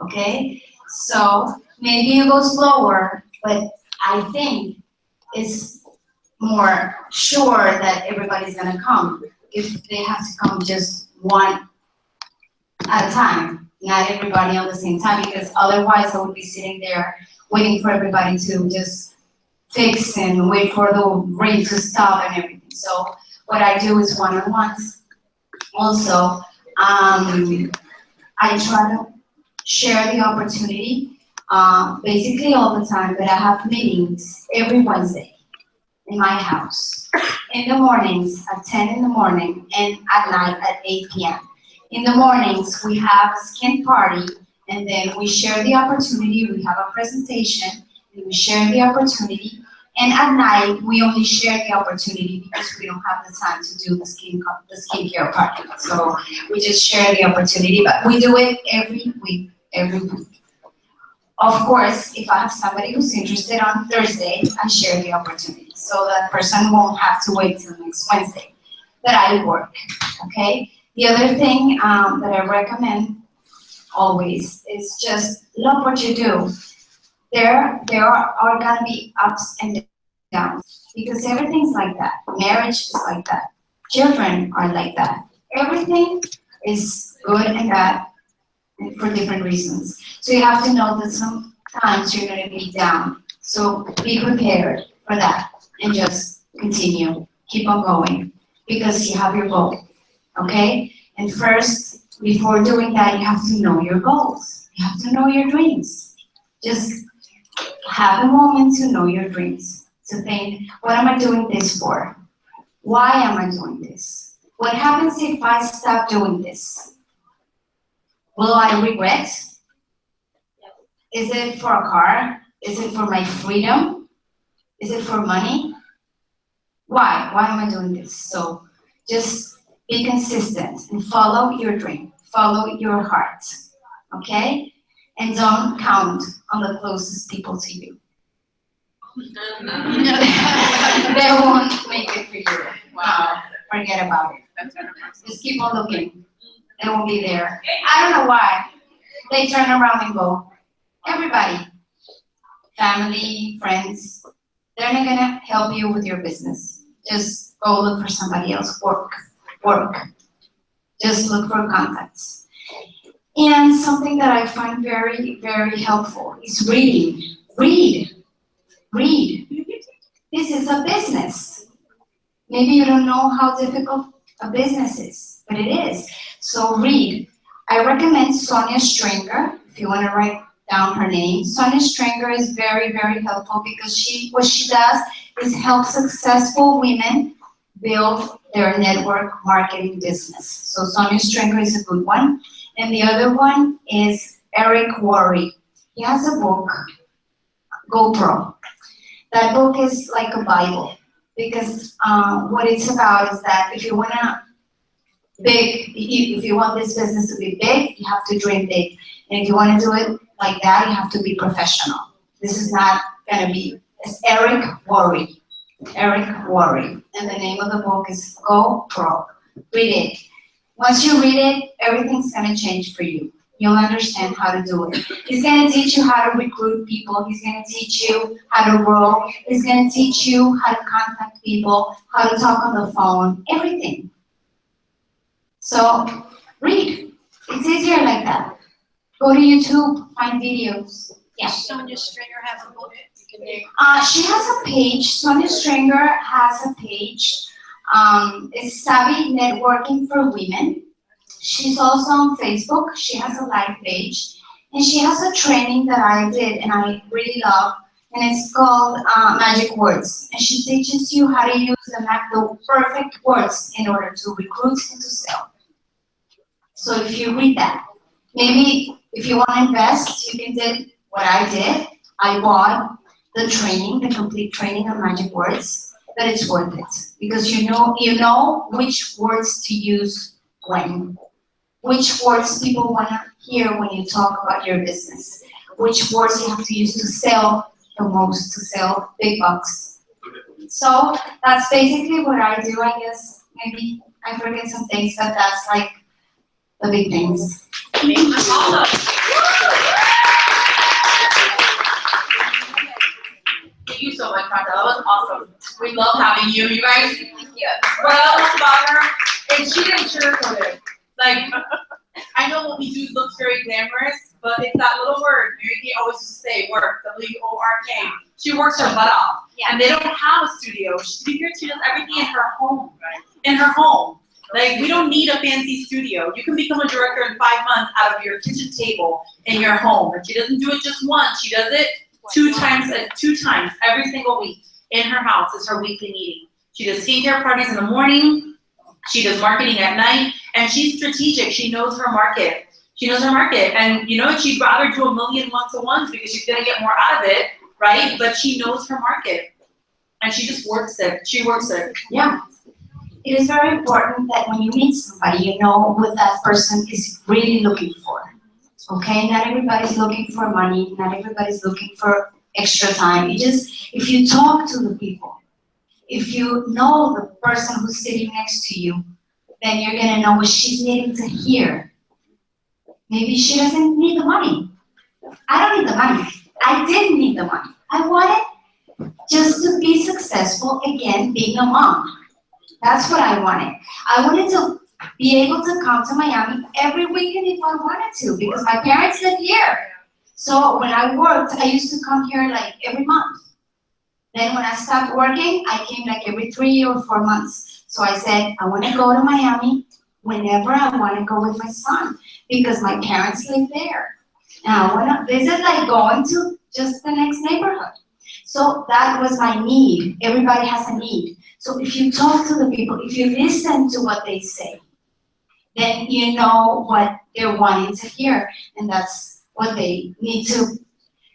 okay? So maybe you go slower, but I think it's more sure that everybody's gonna come if they have to come just one at a time, not everybody on the same time, because otherwise I would be sitting there waiting for everybody to just fix and wait for the rain to stop and everything. So what I do is one-on-ones. Also, I try to share the opportunity basically all the time, but I have meetings every Wednesday in my house. In the mornings at 10 in the morning and at night at 8 p.m. In the mornings, we have a skin party, and then we share the opportunity, we have a presentation, and we share the opportunity. And at night, we only share the opportunity because we don't have the time to do the skincare party. So we just share the opportunity, but we do it every week, every week. Of course, if I have somebody who's interested on Thursday, I share the opportunity. So that person won't have to wait till next Wednesday that I work, okay? The other thing that I recommend always is just love what you do. There are gonna be ups and downs because everything's like that. Marriage is like that. Children are like that. Everything is good and bad for different reasons. So you have to know that sometimes you're gonna be down. So be prepared for that and just continue, keep on going because you have your goal, okay? And first, before doing that, you have to know your goals. You have to know your dreams. Just have a moment to know your dreams, to think, what am I doing this for? Why am I doing this? What happens if I stop doing this? Will I regret? Is it for a car? Is it for my freedom? Is it for money? Why? Why am I doing this? So just be consistent and follow your dream. Follow your heart, okay? And don't count on the closest people to you. They won't make it for you. Wow. Forget about it. Just keep on looking. They won't be there. I don't know why. They turn around and go. Everybody, family, friends, they're not gonna help you with your business. Just go look for somebody else. Work. Just look for contacts. And something that I find very, very helpful is reading. Read. This is a business. Maybe you don't know how difficult a business is, but it is. So read. I recommend Sonia Stringer, if you want to write down her name. Sonia Stringer is very, very helpful because what she does is help successful women build their network marketing business. So Sonia Stringer is a good one. And the other one is Eric Worre. He has a book, GoPro. That book is like a Bible because what it's about is that if you want this business to be big, you have to dream big. And if you want to do it like that, you have to be professional. This is not going to be, it's Eric Worre. Eric Worre. And the name of the book is GoPro. Read it. Once you read it, everything's going to change for you. You'll understand how to do it. He's going to teach you how to recruit people. He's going to teach you how to grow. He's going to teach you how to contact people, how to talk on the phone, everything. So read. It's easier like that. Go to YouTube, find videos. Yeah. Sonia Stringer has a book. She has a page. Sonia Stringer has a page. It's Savvy Networking for Women. She's also on Facebook. She has a live page. And she has a training that I did and I really love. And it's called Magic Words. And she teaches you how to use the perfect words in order to recruit and to sell. So if you read that, maybe if you want to invest, you can do what I did. I bought the training, the complete training on Magic Words, but it's worth it because you know which words to use when, which words people want to hear when you talk about your business, which words you have to use to sell the most, to sell big bucks. So that's basically what I do, I guess. Maybe I forget some things, but that's like the big things. Awesome. having you. You guys, what I love about her is she didn't sugarcoat it. Like, I know what we do looks very glamorous, but it's that little word. Mary Kay always used to say work, W-O-R-K. She works her butt off. Yeah. And they don't have a studio. She does everything in her home. In her home. Like, we don't need a fancy studio. You can become a director in 5 months out of your kitchen table in your home. And she doesn't do it just once. She does it two times every single week in her house. Is her weekly meeting. She does skincare parties in the morning. She does marketing at night. And she's strategic. She knows her market. She knows her market. And, you know, she'd rather do 1 million one-to-ones because she's going to get more out of it, right? But she knows her market. And she just works it. She works it. Yeah. It is very important that when you meet somebody, you know what that person is really looking for. Okay? Not everybody's looking for money. Not everybody's looking for extra time. If you talk to the people, if you know the person who's sitting next to you, then you're gonna know what she's needing to hear. Maybe she doesn't need the money. I don't need the money. I didn't need the money. I wanted just to be successful again being a mom. That's what I wanted. I wanted to be able to come to Miami every weekend if I wanted to, because my parents live here. So when I worked, I used to come here like every month. Then when I stopped working, I came like every 3 or 4 months. So I said, I want to go to Miami whenever I want to go with my son, because my parents live there. And I want to visit, like going to just the next neighborhood. So that was my need. Everybody has a need. So if you talk to the people, if you listen to what they say, then you know what they're wanting to hear. And that's what they need to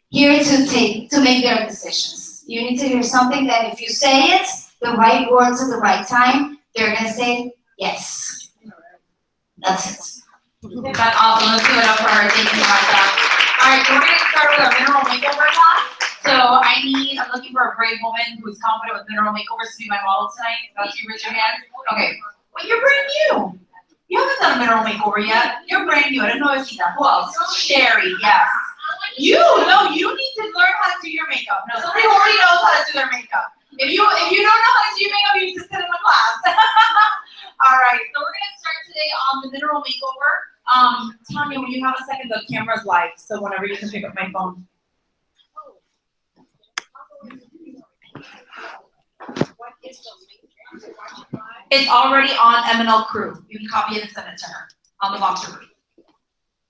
hear to make their decisions. You need to hear something that if you say it, the right words at the right time, they're going to say yes. That's it. That's awesome. Let's give it up for her. Thank you so much. All right, so we're going to start with a mineral makeover class. So I'm looking for a brave woman who's confident with mineral makeovers to be my model tonight. That's you, raise your hand. Okay. Well, you're brand new. You haven't done a mineral makeover yet. You're brand new. I didn't know I've seen that. Who else? Sherry, yes. You need to learn how to do your makeup. No, somebody who already knows how to do their makeup. If you don't know how to do your makeup, you need to sit in the class. All right, so we're gonna start today on the mineral makeover. Tanya, when you have a second, the camera's live, so whenever you can pick up my phone. It's already on MNL Crew. You can copy it and send it to her on the Voxer group.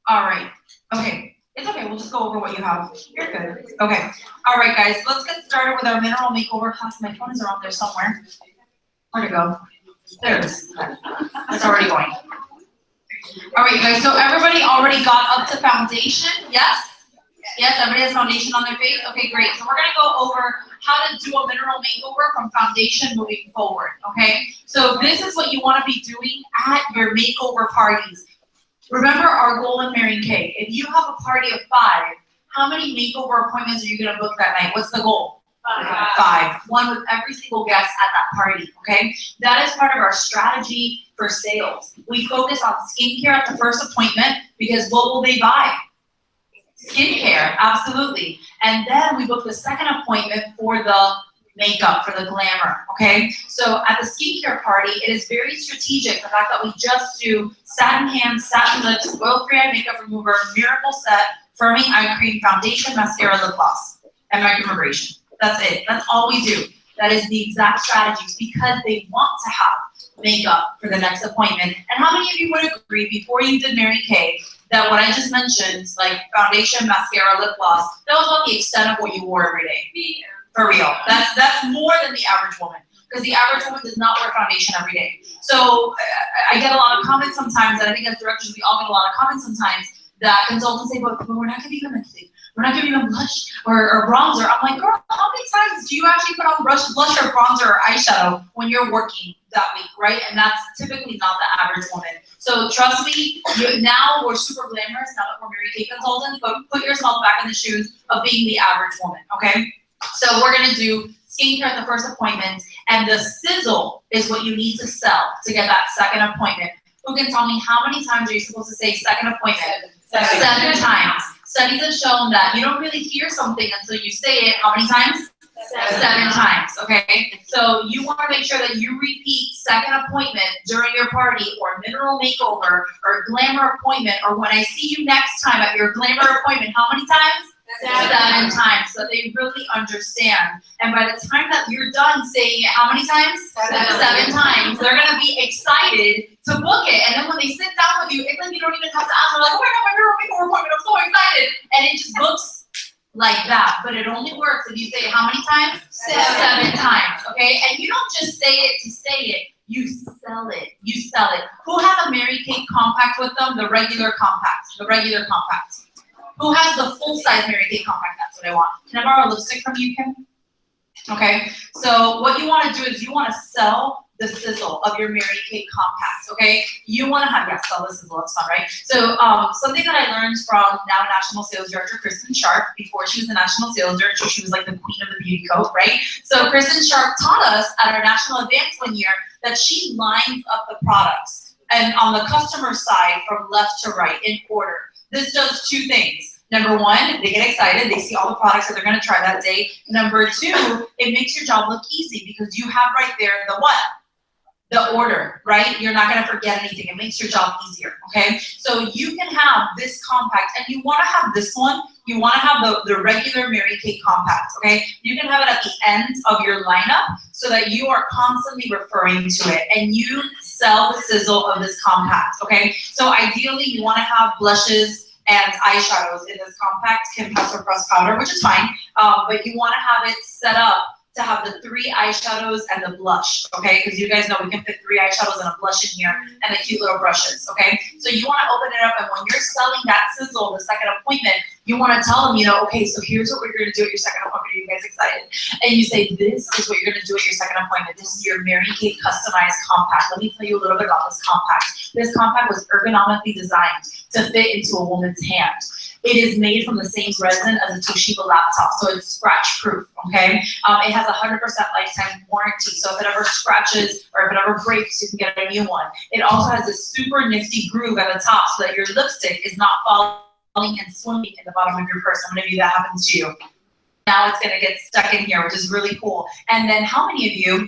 All right. Okay. It's okay. We'll just go over what you have. You're good. Okay. All right, guys. Let's get started with our mineral makeover class. My phone is around there somewhere. Where'd it go? There it is. It's already going. All right, guys. So everybody already got up to foundation? Yes? Yes, everybody has foundation on their face? Okay, great. So we're going to go over how to do a mineral makeover from foundation moving forward, okay? So this is what you want to be doing at your makeover parties. Remember our goal in Mary Kay. If you have a party of 5, how many makeover appointments are you going to book that night? What's the goal? 5. One with every single guest at that party, okay? That is part of our strategy for sales. We focus on skincare at the first appointment because what will they buy? Skincare, absolutely. And then we book the second appointment for the makeup, for the glamour, okay? So at the skincare party, it is very strategic, the fact that we just do satin hands, satin lips, oil-free eye makeup remover, miracle set, firming eye cream, foundation, mascara, lip gloss, and microdermabrasion. That's it. That's all we do. That is the exact strategies because they want to have makeup for the next appointment. And how many of you would agree before you did Mary Kay that what I just mentioned, like foundation, mascara, lip gloss, that was about the extent of what you wore every day? For real. That's more than the average woman. Because the average woman does not wear foundation every day. So I get a lot of comments sometimes, and I think as directors we all get a lot of comments sometimes that consultants say, but we're not giving them anything. We're not giving them blush or bronzer. I'm like, girl, how many times do you actually put on blush or bronzer or eyeshadow when you're working that week, right? And that's typically not the average woman. So trust me, now we're super glamorous now that we're Mary Kay consultants, but put yourself back in the shoes of being the average woman, okay? So we're gonna do skincare at the first appointment, and the sizzle is what you need to sell to get that second appointment. Who can tell me how many times are you supposed to say second appointment? 7 times. Studies have shown that you don't really hear something until you say it how many times? 7 times, okay? So you wanna make sure that you repeat second appointment during your party or mineral makeover or glamour appointment, or when I see you next time at your glamour appointment, how many times? 7 times, so they really understand. And by the time that you're done saying it, how many times? 7 times, they're gonna be excited to book it. And then when they sit down with you, it's like you don't even have to ask, they're like, oh my God, my mineral makeover appointment, I'm so excited. And it just books like that, but it only works if you say it how many times? 7 times, okay? And you don't just say it to say it, you sell it, you sell it. Who has a Mary Kay compact with them? The regular compact, Who has the full-size Mary Kay compact? That's what I want. Can I borrow a lipstick from you, Kim? Okay, so what you wanna do is you wanna sell the sizzle of your Mary Kay compact, okay? You wanna have, yeah, sell the sizzle, it's fun, right? So something that I learned from now National Sales Director Kristen Sharp, before she was the National Sales Director, she was like the queen of the beauty coat, right? So Kristen Sharp taught us at our national advance one year that she lines up the products and on the customer side from left to right in order. This does 2 things. Number 1, they get excited, they see all the products that they're gonna try that day. Number 2, it makes your job look easy because you have right there the what? The order, right? You're not gonna forget anything. It makes your job easier, okay? So you can have this compact, and you wanna have this one, you wanna have the regular Mary Kay compact, okay? You can have it at the end of your lineup so that you are constantly referring to it, and you sell the sizzle of this compact, okay? So ideally, you wanna have blushes and eyeshadows in this compact. Kim has her pressed powder, which is fine, but you wanna have it set up to have the 3 eyeshadows and the blush, okay? Because you guys know we can fit 3 eyeshadows and a blush in here and the cute little brushes, okay? So you wanna open it up, and when you're selling that sizzle, the second appointment, you wanna tell them, you know, okay, so here's what we're gonna do at your second appointment. Are you guys excited? And you say, this is what you're gonna do at your second appointment. This is your Mary Kay customized compact. Let me tell you a little bit about this compact. This compact was ergonomically designed to fit into a woman's hand. It is made from the same resin as a Toshiba laptop, so it's scratch proof, okay? It has a 100% lifetime warranty, so if it ever scratches or if it ever breaks, you can get a new one. It also has this super nifty groove at the top so that your lipstick is not falling and swimming in the bottom of your purse. How many of you that happens to you? Now it's gonna get stuck in here, which is really cool. And then how many of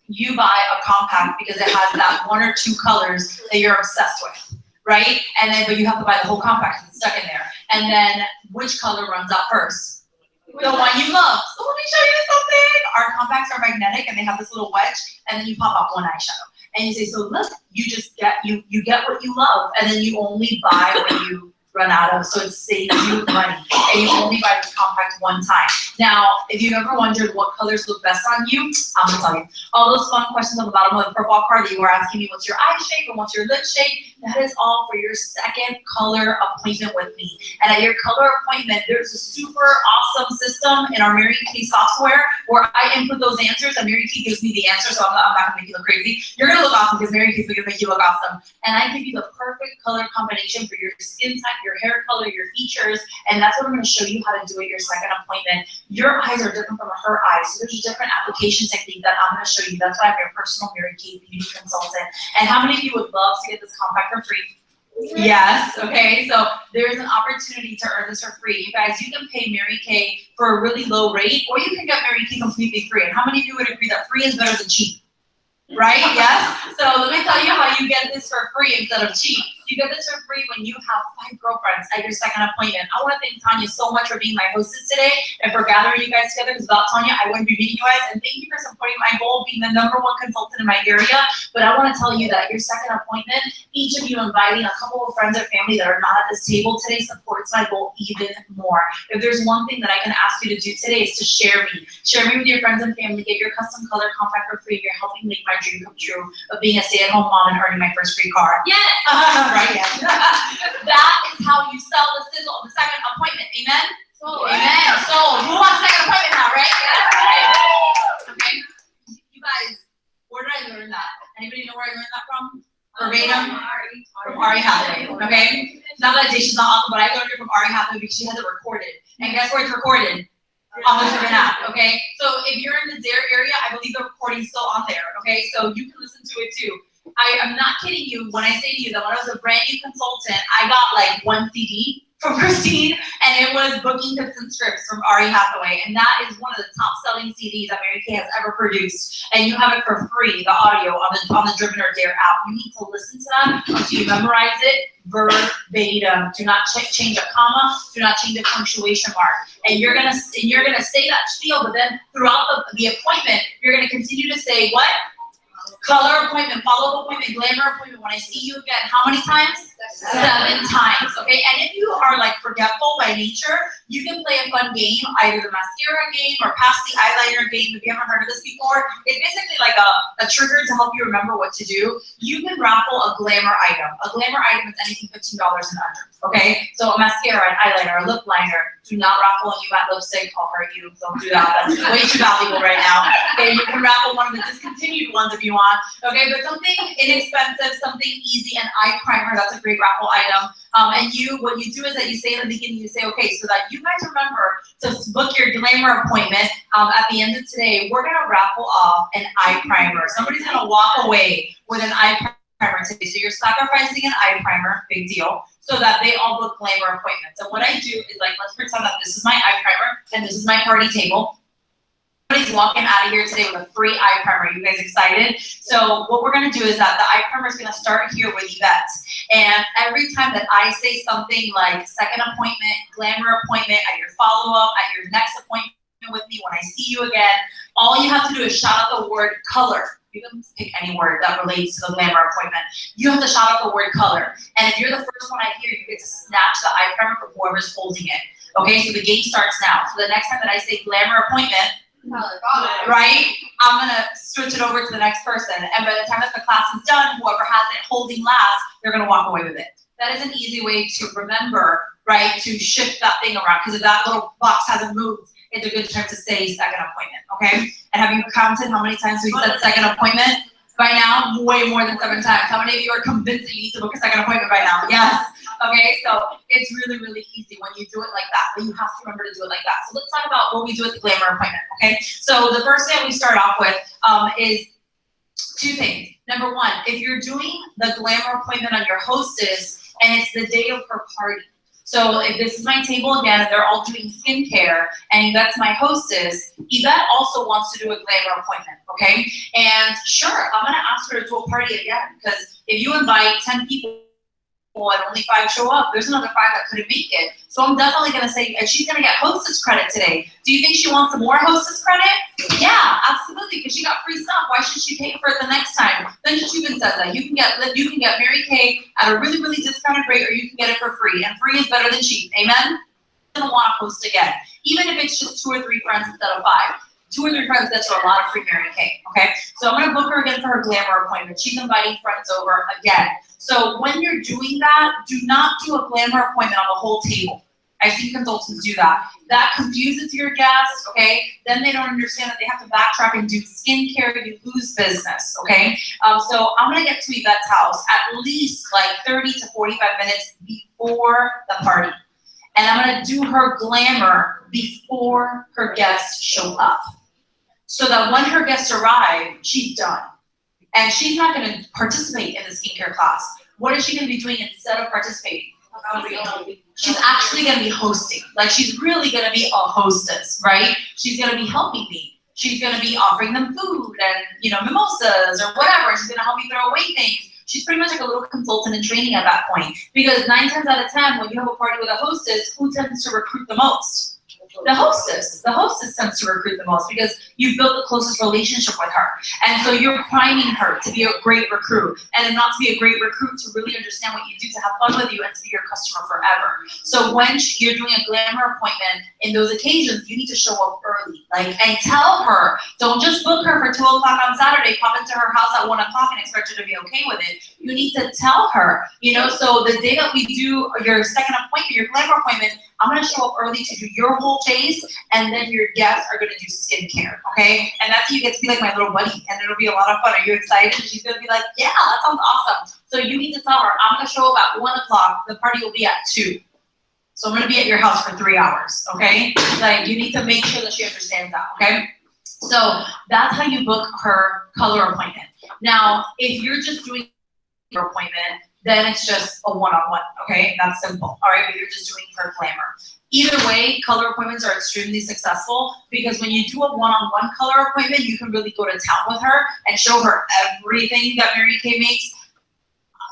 you buy a compact because it has that 1 or 2 colors that you're obsessed with, right? And then, but you have to buy the whole compact because it's stuck in there. And then, which color runs out first? The one you love. So let me show you something. Our compacts are magnetic and they have this little wedge, and then you pop out 1 eyeshadow. And you say, so look, you just get, you get what you love, and then you only buy what you run out of, so it saves you money. And you only buy this compact 1 time. Now, if you've ever wondered what colors look best on you, I'm gonna tell you. All those fun questions on the bottom of the purple card that you were asking me, what's your eye shape and what's your lip shape? That is all for your second color appointment with me. And at your color appointment, there's a super awesome system in our Mary Kay software where I input those answers and Mary Kay gives me the answer, so I'm not gonna make you look crazy. You're gonna look awesome because Mary Kay's gonna make you look awesome. And I give you the perfect color combination for your skin type, your hair color, your features, and that's what I'm gonna show you how to do at your second appointment. Your eyes are different from her eyes, so there's a different application technique that I'm gonna show you. That's why I'm your personal Mary Kay beauty consultant. And how many of you would love to get this compact for free? Yes, okay, so there's an opportunity to earn this for free. You guys, you can pay Mary Kay for a really low rate, or you can get Mary Kay completely free. And how many of you would agree that free is better than cheap? Right, yes? So let me tell you how you get this for free instead of cheap. You get this for free when you have 5 girlfriends at your second appointment. I want to thank Tanya so much for being my hostess today and for gathering you guys together, because without Tanya, I wouldn't be meeting you guys. And thank you for supporting my goal of being the #1 consultant in my area. But I want to tell you that at your second appointment, each of you inviting a couple of friends or family that are not at this table today supports my goal even more. If there's one thing that I can ask you to do today is to share me. Share me with your friends and family. Get your custom color compact for free. You're helping make my dream come true of being a stay-at-home mom and earning my first free car. Yes! Right, yes. That is how you sell the sizzle of the second appointment. Amen? Amen. So, who wants a second appointment now, right? Yes. Okay. You guys, where did I learn that? Anybody know where I learned that from? Verbatim? From Ari Hathaway. Okay? Not that Daisha's not awesome, but I learned it from Ari Hathaway because she has it recorded. And guess where it's recorded? On the Turban app, okay? So if you're in the Dare area, I believe the recording's still on there, okay? So you can listen to it too. I am not kidding you when I say to you that when I was a brand new consultant, I got like 1 CD from Christine, and it was Booking Tips and Scripts from Ari Hathaway, and that is one of the top selling CDs that Mary Kay has ever produced, and you have it for free, the audio on the Driven or Dare app. You need to listen to that until you memorize it verbatim. Do not change a comma, do not change a punctuation mark, and you're gonna say that spiel, but then throughout the appointment, you're gonna continue to say what? Color appointment, follow-up appointment, glamour appointment. When I see you again, how many times? 7 times, okay? And if you are like forgetful by nature, you can play a fun game, either the mascara game or pass the eyeliner game. If you haven't heard of this before, it's basically like a trigger to help you remember what to do. You can raffle a glamour item. A glamour item is anything $15 and under, okay? So a mascara, an eyeliner, a lip liner. Do not raffle a new matte lipstick. I'll hurt you. Don't do that. That's way too valuable right now. Okay, you can raffle one of the discontinued ones if you want. Okay, but something inexpensive, something easy, an eye primer. That's a great raffle item. And what you do is that you say in the beginning, you say, okay, so that you guys remember to book your glamour appointment. At the end of today, we're gonna raffle off an eye primer. Somebody's gonna walk away with an eye primer today. So you're sacrificing an eye primer, big deal, so that they all book glamour appointments. And what I do is like, let's pretend that this is my eye primer and this is my party table. Everybody's walking out of here today with a free eye primer. You guys excited? So what we're gonna do is that the eye primer is gonna start here with Yvette. And every time that I say something like second appointment, glamour appointment, at your follow-up, at your next appointment with me, when I see you again, all you have to do is shout out the word color. You can pick any word that relates to the glamour appointment. You have to shout out the word color. And if you're the first one I hear, you get to snatch the eye primer from whoever's holding it. Okay, so the game starts now. So the next time that I say glamour appointment, right, I'm gonna switch it over to the next person, and by the time that the class is done, whoever has it holding last, they're gonna walk away with it. That is an easy way to remember, right, to shift that thing around, because if that little box hasn't moved, it's a good time to say second appointment, okay? And have you counted how many times we said second appointment? By now, way more than 7 times. How many of you are convinced that you need to book a second appointment by now? Yes. Okay, so it's really, really easy when you do it like that, but you have to remember to do it like that. So let's talk about what we do at the glamour appointment, okay? So the first thing we start off with is 2 things. Number 1, if you're doing the glamour appointment on your hostess and it's the day of her party. So if this is my table again, and they're all doing skincare, and Yvette's my hostess, Yvette also wants to do a glamour appointment, okay? And sure, I'm gonna ask her to do a party again, because if you invite 10 people and only 5 show up, there's another 5 that couldn't make it. So I'm definitely gonna say, and she's gonna get hostess credit today. Do you think she wants some more hostess credit? Yeah, absolutely, because she got free stuff. Why should she pay for it the next time? Then Shubin says that you can get Mary Kay at a really, really discounted rate, or you can get it for free, and free is better than cheap. Amen? I'm gonna want to host again, even if it's just 2 or 3 friends instead of 5. 2 or 3 friends, that's a lot of free Mary Kay, okay? So I'm gonna book her again for her glamour appointment. She's inviting friends over again. So when you're doing that, do not do a glamour appointment on the whole table. I've seen consultants do that. That confuses your guests, okay? Then they don't understand that they have to backtrack and do skincare, you lose business, okay? So I'm gonna get to Yvette's house at least like 30 to 45 minutes before the party. And I'm gonna do her glamour before her guests show up. So that when her guests arrive, she's done. And she's not gonna participate in the skincare class. What is she gonna be doing instead of participating? She's actually gonna be hosting. Like, she's really gonna be a hostess, right? She's gonna be helping me. She's gonna be offering them food and, mimosas or whatever. She's gonna help me throw away things. She's pretty much like a little consultant in training at that point. Because 9 times out of 10, when you have a party with a hostess, who tends to recruit the most? The hostess. The hostess tends to recruit the most because you've built the closest relationship with her. And so you're priming her to be a great recruit, and then not to be a great recruit, to really understand what you do, to have fun with you, and to be your customer forever. So when you're doing a glamour appointment, in those occasions, you need to show up early. And tell her, don't just book her for 2 o'clock on Saturday, pop into her house at 1 o'clock and expect her to be okay with it. You need to tell her, so the day that we do your second appointment, your glamour appointment, I'm gonna show up early to do your whole face, and then your guests are gonna do skincare, okay? And that's how you get to be like my little buddy, and it'll be a lot of fun. Are you excited? And she's gonna be like, yeah, that sounds awesome. So you need to tell her, I'm gonna show up at 1 o'clock, the party will be at 2. So I'm gonna be at your house for 3 hours, okay? You need to make sure that she understands that, okay? So that's how you book her color appointment. Now, if you're just doing your appointment, then it's just a one-on-one, okay? That's simple, all right? But you're just doing her glamour. Either way, color appointments are extremely successful because when you do a one-on-one color appointment, you can really go to town with her and show her everything that Mary Kay makes.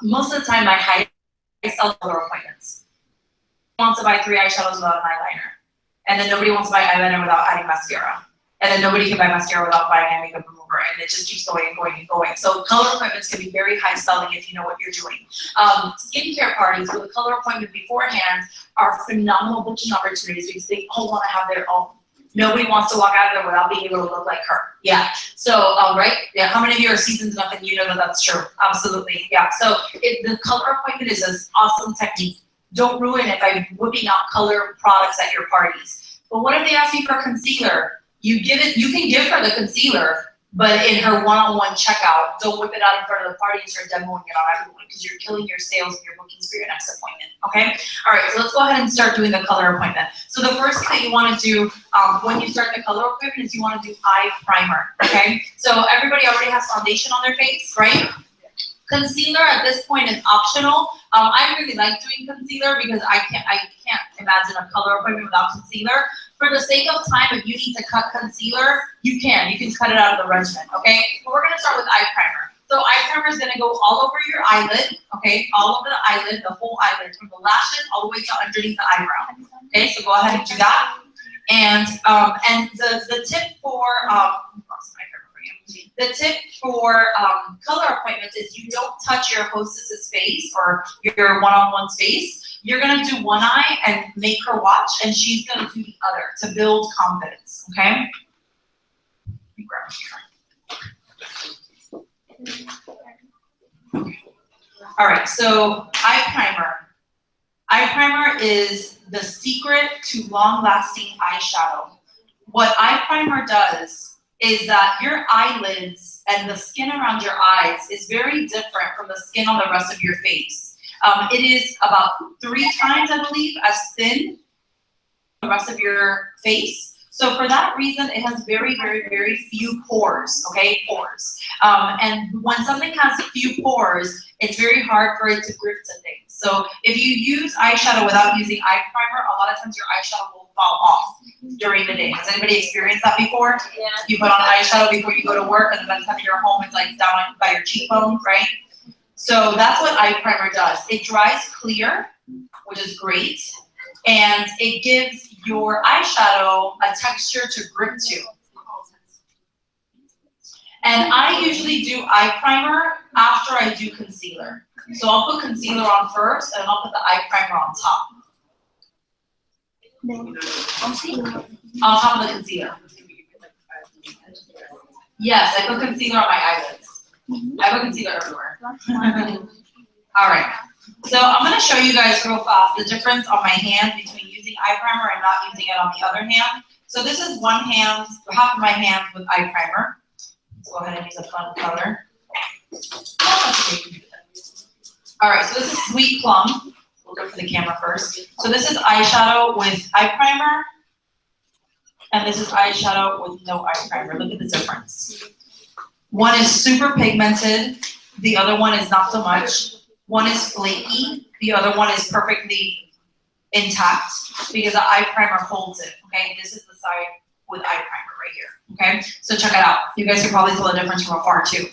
Most of the time, I sell color appointments. Wants to buy 3 eyeshadows without an eyeliner. And then nobody wants to buy eyeliner without adding mascara. And then nobody can buy mascara without buying a makeup remover. And it just keeps going and going and going. So color appointments can be very high selling if you know what you're doing. Skincare parties with a color appointment beforehand are phenomenal booking opportunities because they all want to have their own. Nobody wants to walk out of there without being able to look like her. Yeah. So, right? Yeah. How many of you are seasoned enough and you know that that's true? Absolutely. Yeah. So the color appointment is an awesome technique. Don't ruin it by whipping out color products at your parties. But what if they ask you for concealer? You can give her the concealer, but in her one-on-one checkout, don't whip it out in front of the party and start demoing it on everyone because you're killing your sales and your bookings for your next appointment, okay? All right, so let's go ahead and start doing the color appointment. So the first thing that you wanna do when you start the color appointment is you wanna do eye primer, okay? So everybody already has foundation on their face, right? Concealer at this point is optional. I really like doing concealer because I can't imagine a color appointment without concealer. For the sake of time, if you need to cut concealer, you can cut it out of the regimen, okay? But we're gonna start with eye primer. So eye primer is gonna go all over your eyelid, okay? All over the eyelid, the whole eyelid, from the lashes all the way to underneath the eyebrow. Okay, so go ahead and do that. And the tip for color appointments is you don't touch your hostess's face or your one-on-one space. You're gonna do one eye and make her watch, and she's gonna do the other to build confidence, okay? Let me grab here. All right, so eye primer. Eye primer is the secret to long-lasting eyeshadow. What eye primer does is that your eyelids and the skin around your eyes is very different from the skin on the rest of your face. It is about 3 times, I believe, as thin as the rest of your face. So for that reason, it has very, very, very few pores, okay, pores. And when something has few pores, it's very hard for it to grip to things. So if you use eyeshadow without using eye primer, a lot of times your eyeshadow will fall off during the day. Has anybody experienced that before? Yeah. You put on eyeshadow before you go to work, and then by the time you're home, it's like down by your cheekbone, right? So that's what eye primer does. It dries clear, which is great, and it gives your eyeshadow a texture to grip to. And I usually do eye primer after I do concealer. So I'll put concealer on first, and I'll put the eye primer on top. On top of the concealer. Yes, I put concealer on my eyelids. I put concealer everywhere. All right. So I'm going to show you guys real fast the difference on my hand between using eye primer and not using it on the other hand. So this is one hand, half of my hand with eye primer. Let's go ahead and use a fun color. All right, so this is Sweet Plum. We'll go for the camera first. So this is eyeshadow with eye primer, and this is eyeshadow with no eye primer. Look at the difference. One is super pigmented, the other one is not so much. One is flaky, the other one is perfectly intact because the eye primer holds it, okay? This is the side with eye primer right here, okay? So check it out. You guys can probably tell the difference from afar too,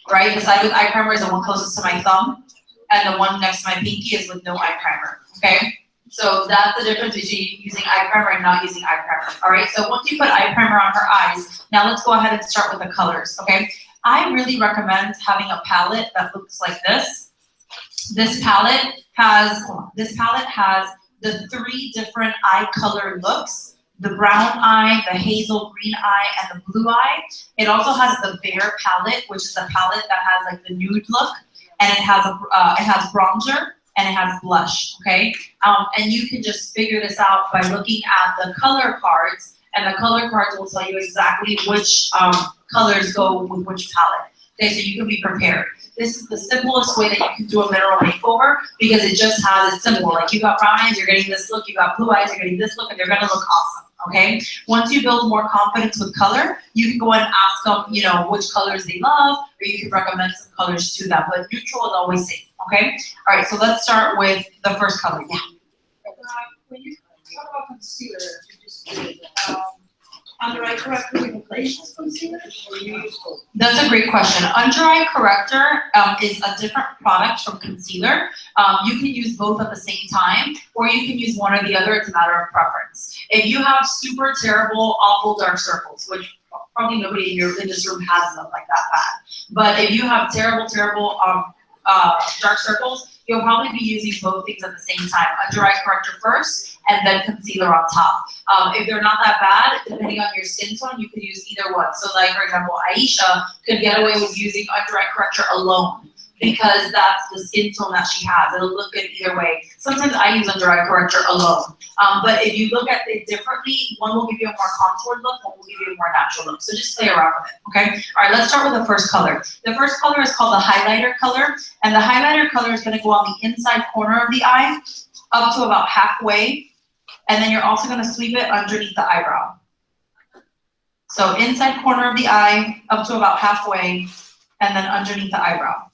right? The side with eye primer is the one closest to my thumb, and the one next to my pinky is with no eye primer, okay? So that's the difference between using eye primer and not using eye primer, all right? So once you put eye primer on her eyes, now let's go ahead and start with the colors, okay? I really recommend having a palette that looks like this. This palette has the 3 different eye color looks: the brown eye, the hazel green eye, and the blue eye. It also has the Bare palette, which is a palette that has like the nude look, and it has bronzer and it has blush. Okay, and you can just figure this out by looking at the color cards, and the color cards will tell you exactly which colors go with which palette. Okay, so you can be prepared. This is the simplest way that you can do a mineral makeover because it just has, it's simple. Like you got brown eyes, you're getting this look, you got blue eyes, you're getting this look, and they're gonna look awesome, okay? Once you build more confidence with color, you can go and ask them, you know, which colors they love, or you can recommend some colors to them, but neutral is always safe, okay? All right, so let's start with the first color, yeah. When you talk about concealer, you just under eye corrector replaces concealer, or you use both? That's a great question. Under eye corrector is a different product from concealer. You can use both at the same time, or you can use one or the other. It's a matter of preference. If you have super terrible, awful dark circles, which probably nobody in this room has them like that bad, but if you have terrible dark circles, you'll probably be using both things at the same time. Under eye corrector first, and then concealer on top. If they're not that bad, depending on your skin tone, you could use either one. So like, for example, Aisha could get away with using under eye corrector alone because that's the skin tone that she has. It'll look good either way. Sometimes I use under eye corrector alone. But if you look at it differently, one will give you a more contoured look, one will give you a more natural look. So just play around with it, okay? All right, let's start with the first color. The first color is called the highlighter color, and the highlighter color is gonna go on the inside corner of the eye, up to about halfway, and then you're also gonna sweep it underneath the eyebrow. So inside corner of the eye, up to about halfway, and then underneath the eyebrow.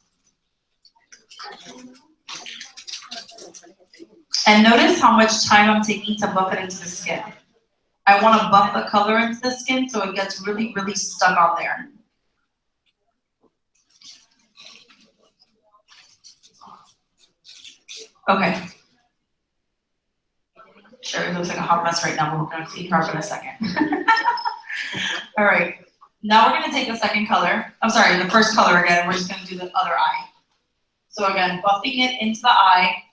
And notice how much time I'm taking to buff it into the skin. I want to buff the color into the skin so it gets really, really stuck on there. Okay. Sherry looks like a hot mess right now, but we're going to clean her up in a second. All right. Now we're going to take the second color. I'm sorry, the first color again. We're just going to do the other eye. So again, buffing it into the eye.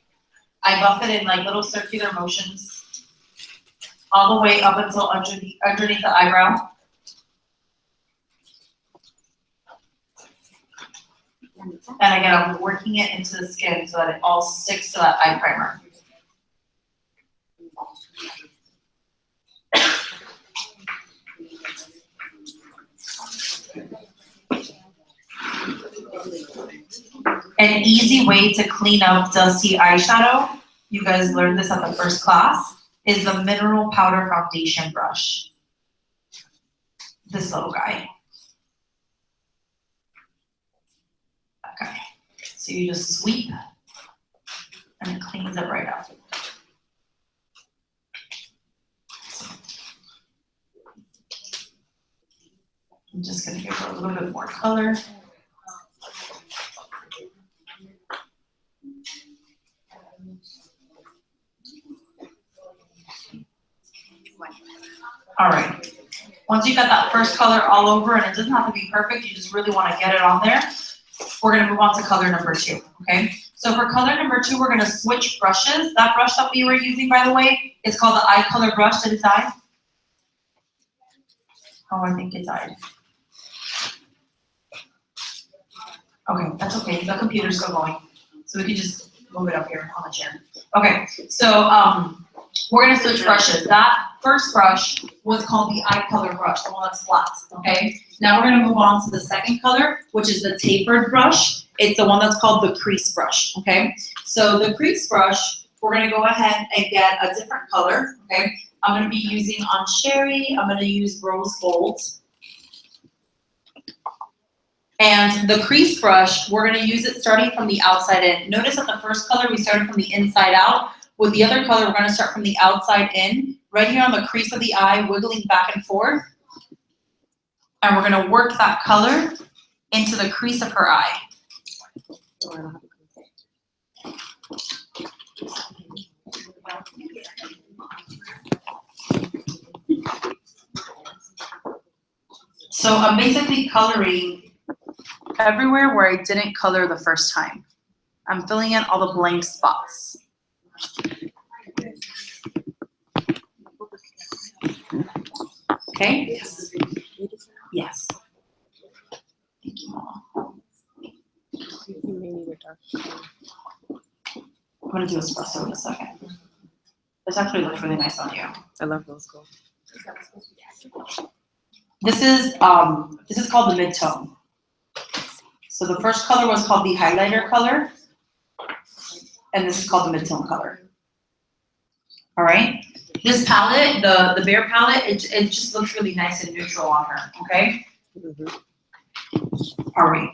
I buff it in like little circular motions all the way up until underneath the eyebrow. And again, I'm working it into the skin so that it all sticks to that eye primer. An easy way to clean up dusty eyeshadow, you guys learned this at the first class, is the mineral powder foundation brush. This little guy. Okay, so you just sweep and it cleans it right up. I'm just gonna give her a little bit more color. All right, once you got that first color all over, and it doesn't have to be perfect, you just really wanna get it on there, we're gonna move on to color number 2, okay? So for color number 2, we're gonna switch brushes. That brush that we were using, by the way, is called the eye color brush. Did it die? Oh, I think it died. Okay, that's okay, the computer's still going. So we can just move it up here on the chair. Okay, so we're gonna switch brushes. That first brush was called the eye color brush, the one that's flat, okay? Now we're gonna move on to the second color, which is the tapered brush. It's the one that's called the crease brush, okay? So the crease brush, we're gonna go ahead and get a different color, okay? I'm gonna be using on Sherry, I'm gonna use rose gold. And the crease brush, we're gonna use it starting from the outside in. Notice that the first color, we started from the inside out. With the other color, we're gonna start from the outside in, right here on the crease of the eye, wiggling back and forth. And we're gonna work that color into the crease of her eye. So I'm basically coloring everywhere where I didn't color the first time. I'm filling in all the blank spots. Okay? Yes. Yes. Thank you, Mama. I'm gonna do espresso in a second. This actually looks really nice on you. I love those gold. This is called the mid-tone. So the first color was called the highlighter color, and this is called the mid-tone color. All right. This palette, the Bare palette, it just looks really nice and neutral on her. Okay. Mm-hmm. All right.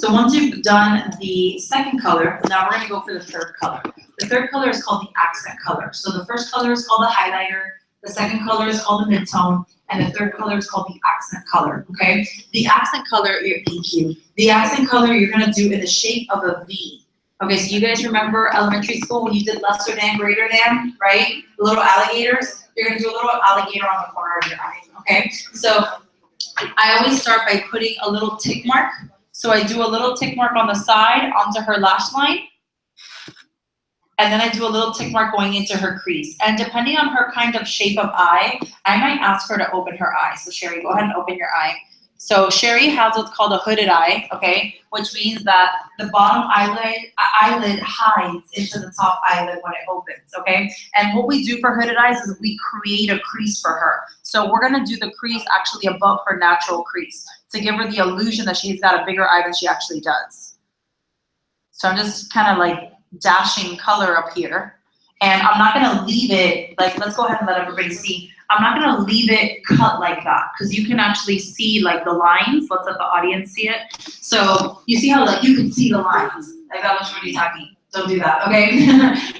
So once you've done the second color, now we're gonna go for the third color. The third color is called the accent color. So the first color is called the highlighter, the second color is called the midtone, and the third color is called the accent color, okay? The accent color, thank you. The accent color you're gonna do in the shape of a V. Okay, so you guys remember elementary school when you did lesser than, greater than, right? The little alligators, you're gonna do a little alligator on the corner of your eye, okay? So I always start by putting a little tick mark. So I do a little tick mark on the side onto her lash line. And then I do a little tick mark going into her crease. And depending on her kind of shape of eye, I might ask her to open her eye. So Sherry, go ahead and open your eye. So Sherry has what's called a hooded eye, okay? Which means that the bottom eyelid hides into the top eyelid when it opens, okay? And what we do for hooded eyes is we create a crease for her. So we're gonna do the crease actually above her natural crease to give her the illusion that she's got a bigger eye than she actually does. So I'm just kind of like dashing color up here. And I'm not gonna leave it, like, let's go ahead and let everybody see. I'm not gonna leave it cut like that because you can actually see like the lines. Let's let the audience see it. So you see how like you can see the lines. Like that was really tacky. Don't do that, okay?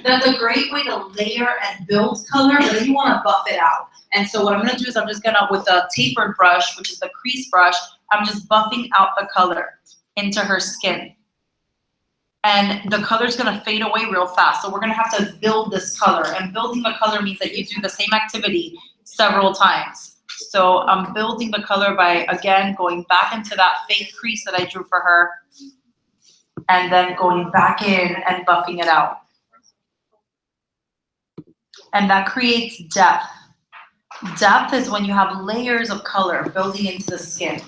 That's a great way to layer and build color, but then you wanna buff it out. And so what I'm gonna do is I'm just gonna, with a tapered brush, which is the crease brush, I'm just buffing out the color into her skin. And the color's gonna fade away real fast. So we're gonna have to build this color. And building the color means that you do the same activity several times. So I'm building the color by, again, going back into that fake crease that I drew for her. And then going back in and buffing it out. And that creates depth. Depth is when you have layers of color building into the skin.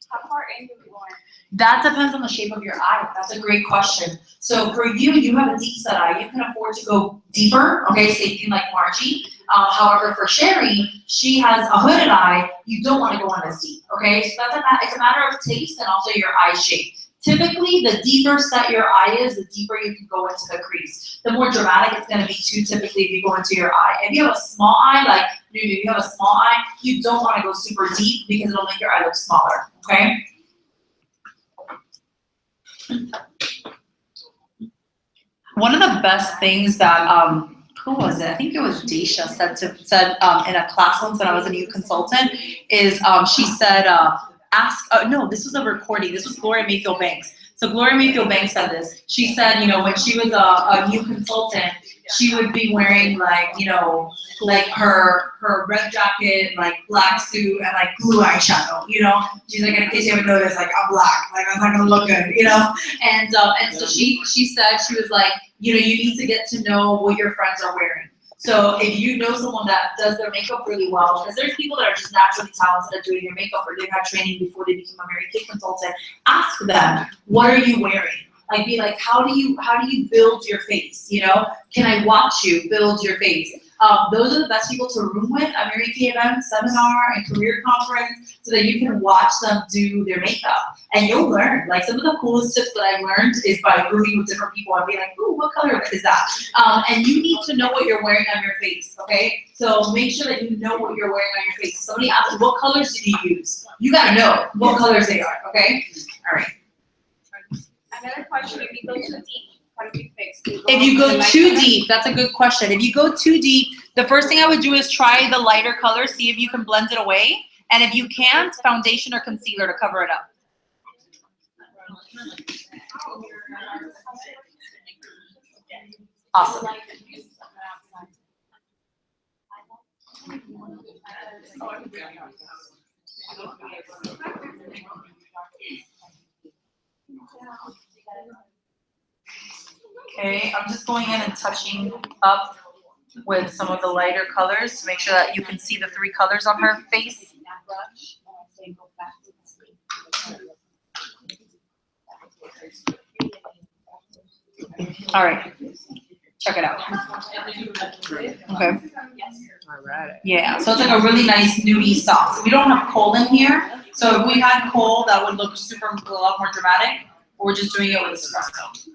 How far in do you want? That depends on the shape of your eye. That's a great question. So for you, you have a deep set eye. You can afford to go deeper, okay, same thing like Margie. However, for Sherry, she has a hooded eye. You don't want to go on as deep, okay? So it's a matter of taste and also your eye shape. Typically, the deeper set your eye is, the deeper you can go into the crease. The more dramatic it's going to be too, typically, if you go into your eye. If you have a small eye, like you have a small eye, you don't want to go super deep because it'll make your eye look smaller, okay? One of the best things that, who was it? I think it was Daisha said in a class once when I was a new consultant, is she said, no, this was a recording. This was Gloria Mayfield Banks. So Gloria Mayfield Banks said this. She said, you know, when she was a new consultant, she would be wearing like, you know, like her red jacket, like black suit, and like blue eyeshadow, you know? She's like, in case you haven't noticed, like, I'm black, like, I'm not gonna look good, you know? And so she said, she was like, you know, you need to get to know what your friends are wearing. So if you know someone that does their makeup really well, because there's people that are just naturally talented at doing their makeup, or they've had training before they become a Mary Kay consultant, ask them, what are you wearing? Like, be like, how do you build your face, you know? Can I watch you build your face? Those are the best people to room with at Mary Kay events, seminar, and career conference, so that you can watch them do their makeup. And you'll learn. Like, some of the coolest tips that I've learned is by rooming with different people and being like, ooh, what color is that? And you need to know what you're wearing on your face, okay? So make sure that you know what you're wearing on your face. If somebody asks you, what colors did you use? You gotta know what colors they are, okay? All right. Another question, if you go too deep, how do you fix? If you go too deep, that's a good question. If you go too deep, the first thing I would do is try the lighter color, see if you can blend it away. And if you can't, foundation or concealer to cover it up. Awesome. Okay, I'm just going in and touching up with some of the lighter colors to make sure that you can see the three colors on her face. All right, check it out. Okay. Yeah, so it's like a really nice nudie soft. We don't have kohl in here, so if we had kohl, that would look a lot more dramatic. We're just doing it with espresso.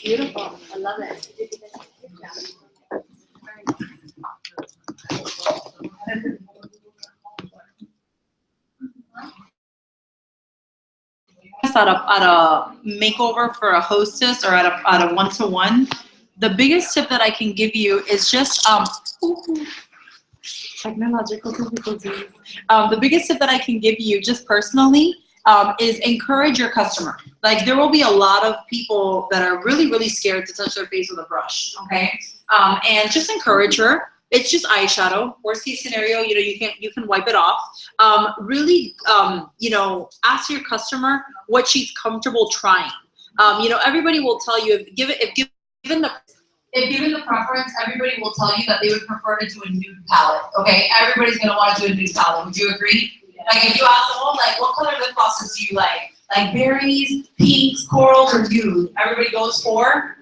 Beautiful, I love it. us at a makeover for a hostess or at a one-to-one, the biggest tip that I can give you is just technological difficulties. The biggest tip that I can give you just personally is encourage your customer. Like, there will be a lot of people that are really, really scared to touch their face with a brush, okay? And just encourage her. It's just eyeshadow. Worst case scenario, you can wipe it off. Really, ask your customer what she's comfortable trying. Everybody will tell you if given the preference, everybody will tell you that they would prefer to do a nude palette. Okay, everybody's gonna want to do a nude palette. Would you agree? Like, if you ask them, what color lip glosses do you like? Like berries, pinks, corals, or nude? Everybody goes for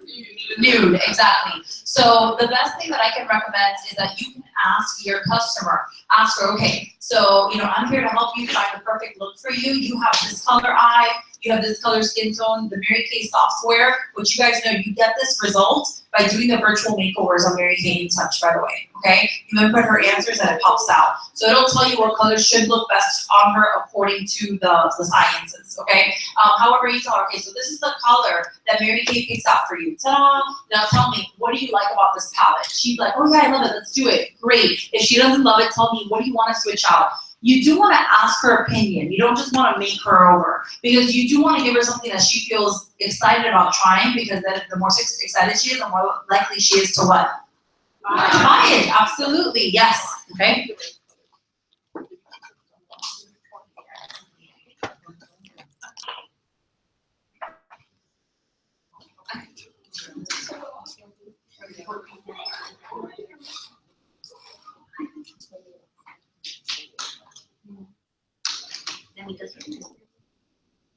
nude, exactly. So the best thing that I can recommend is that you can ask your customer. Ask her, okay, so I'm here to help you find the perfect look for you. You have this color eye, you have this color skin tone. The Mary Kay software, which you guys know, you get this result by doing the virtual makeovers on Mary Kay InTouch, by the way, okay? You input her answers and it pops out. So it'll tell you what color should look best on her according to the sciences, okay? However, you tell her, okay, so this is the color that Mary Kay picks out for you. Ta-da! Now tell me, what do you like about this palette? She's like, oh yeah, I love it, let's do it. Great. If she doesn't love it, tell me, what do you want to switch out? You do want to ask her opinion. You don't just want to make her over, because you do want to give her something that she feels excited about trying, because then the more excited she is, the more likely she is to what? Buy it. Absolutely. Yes. Okay.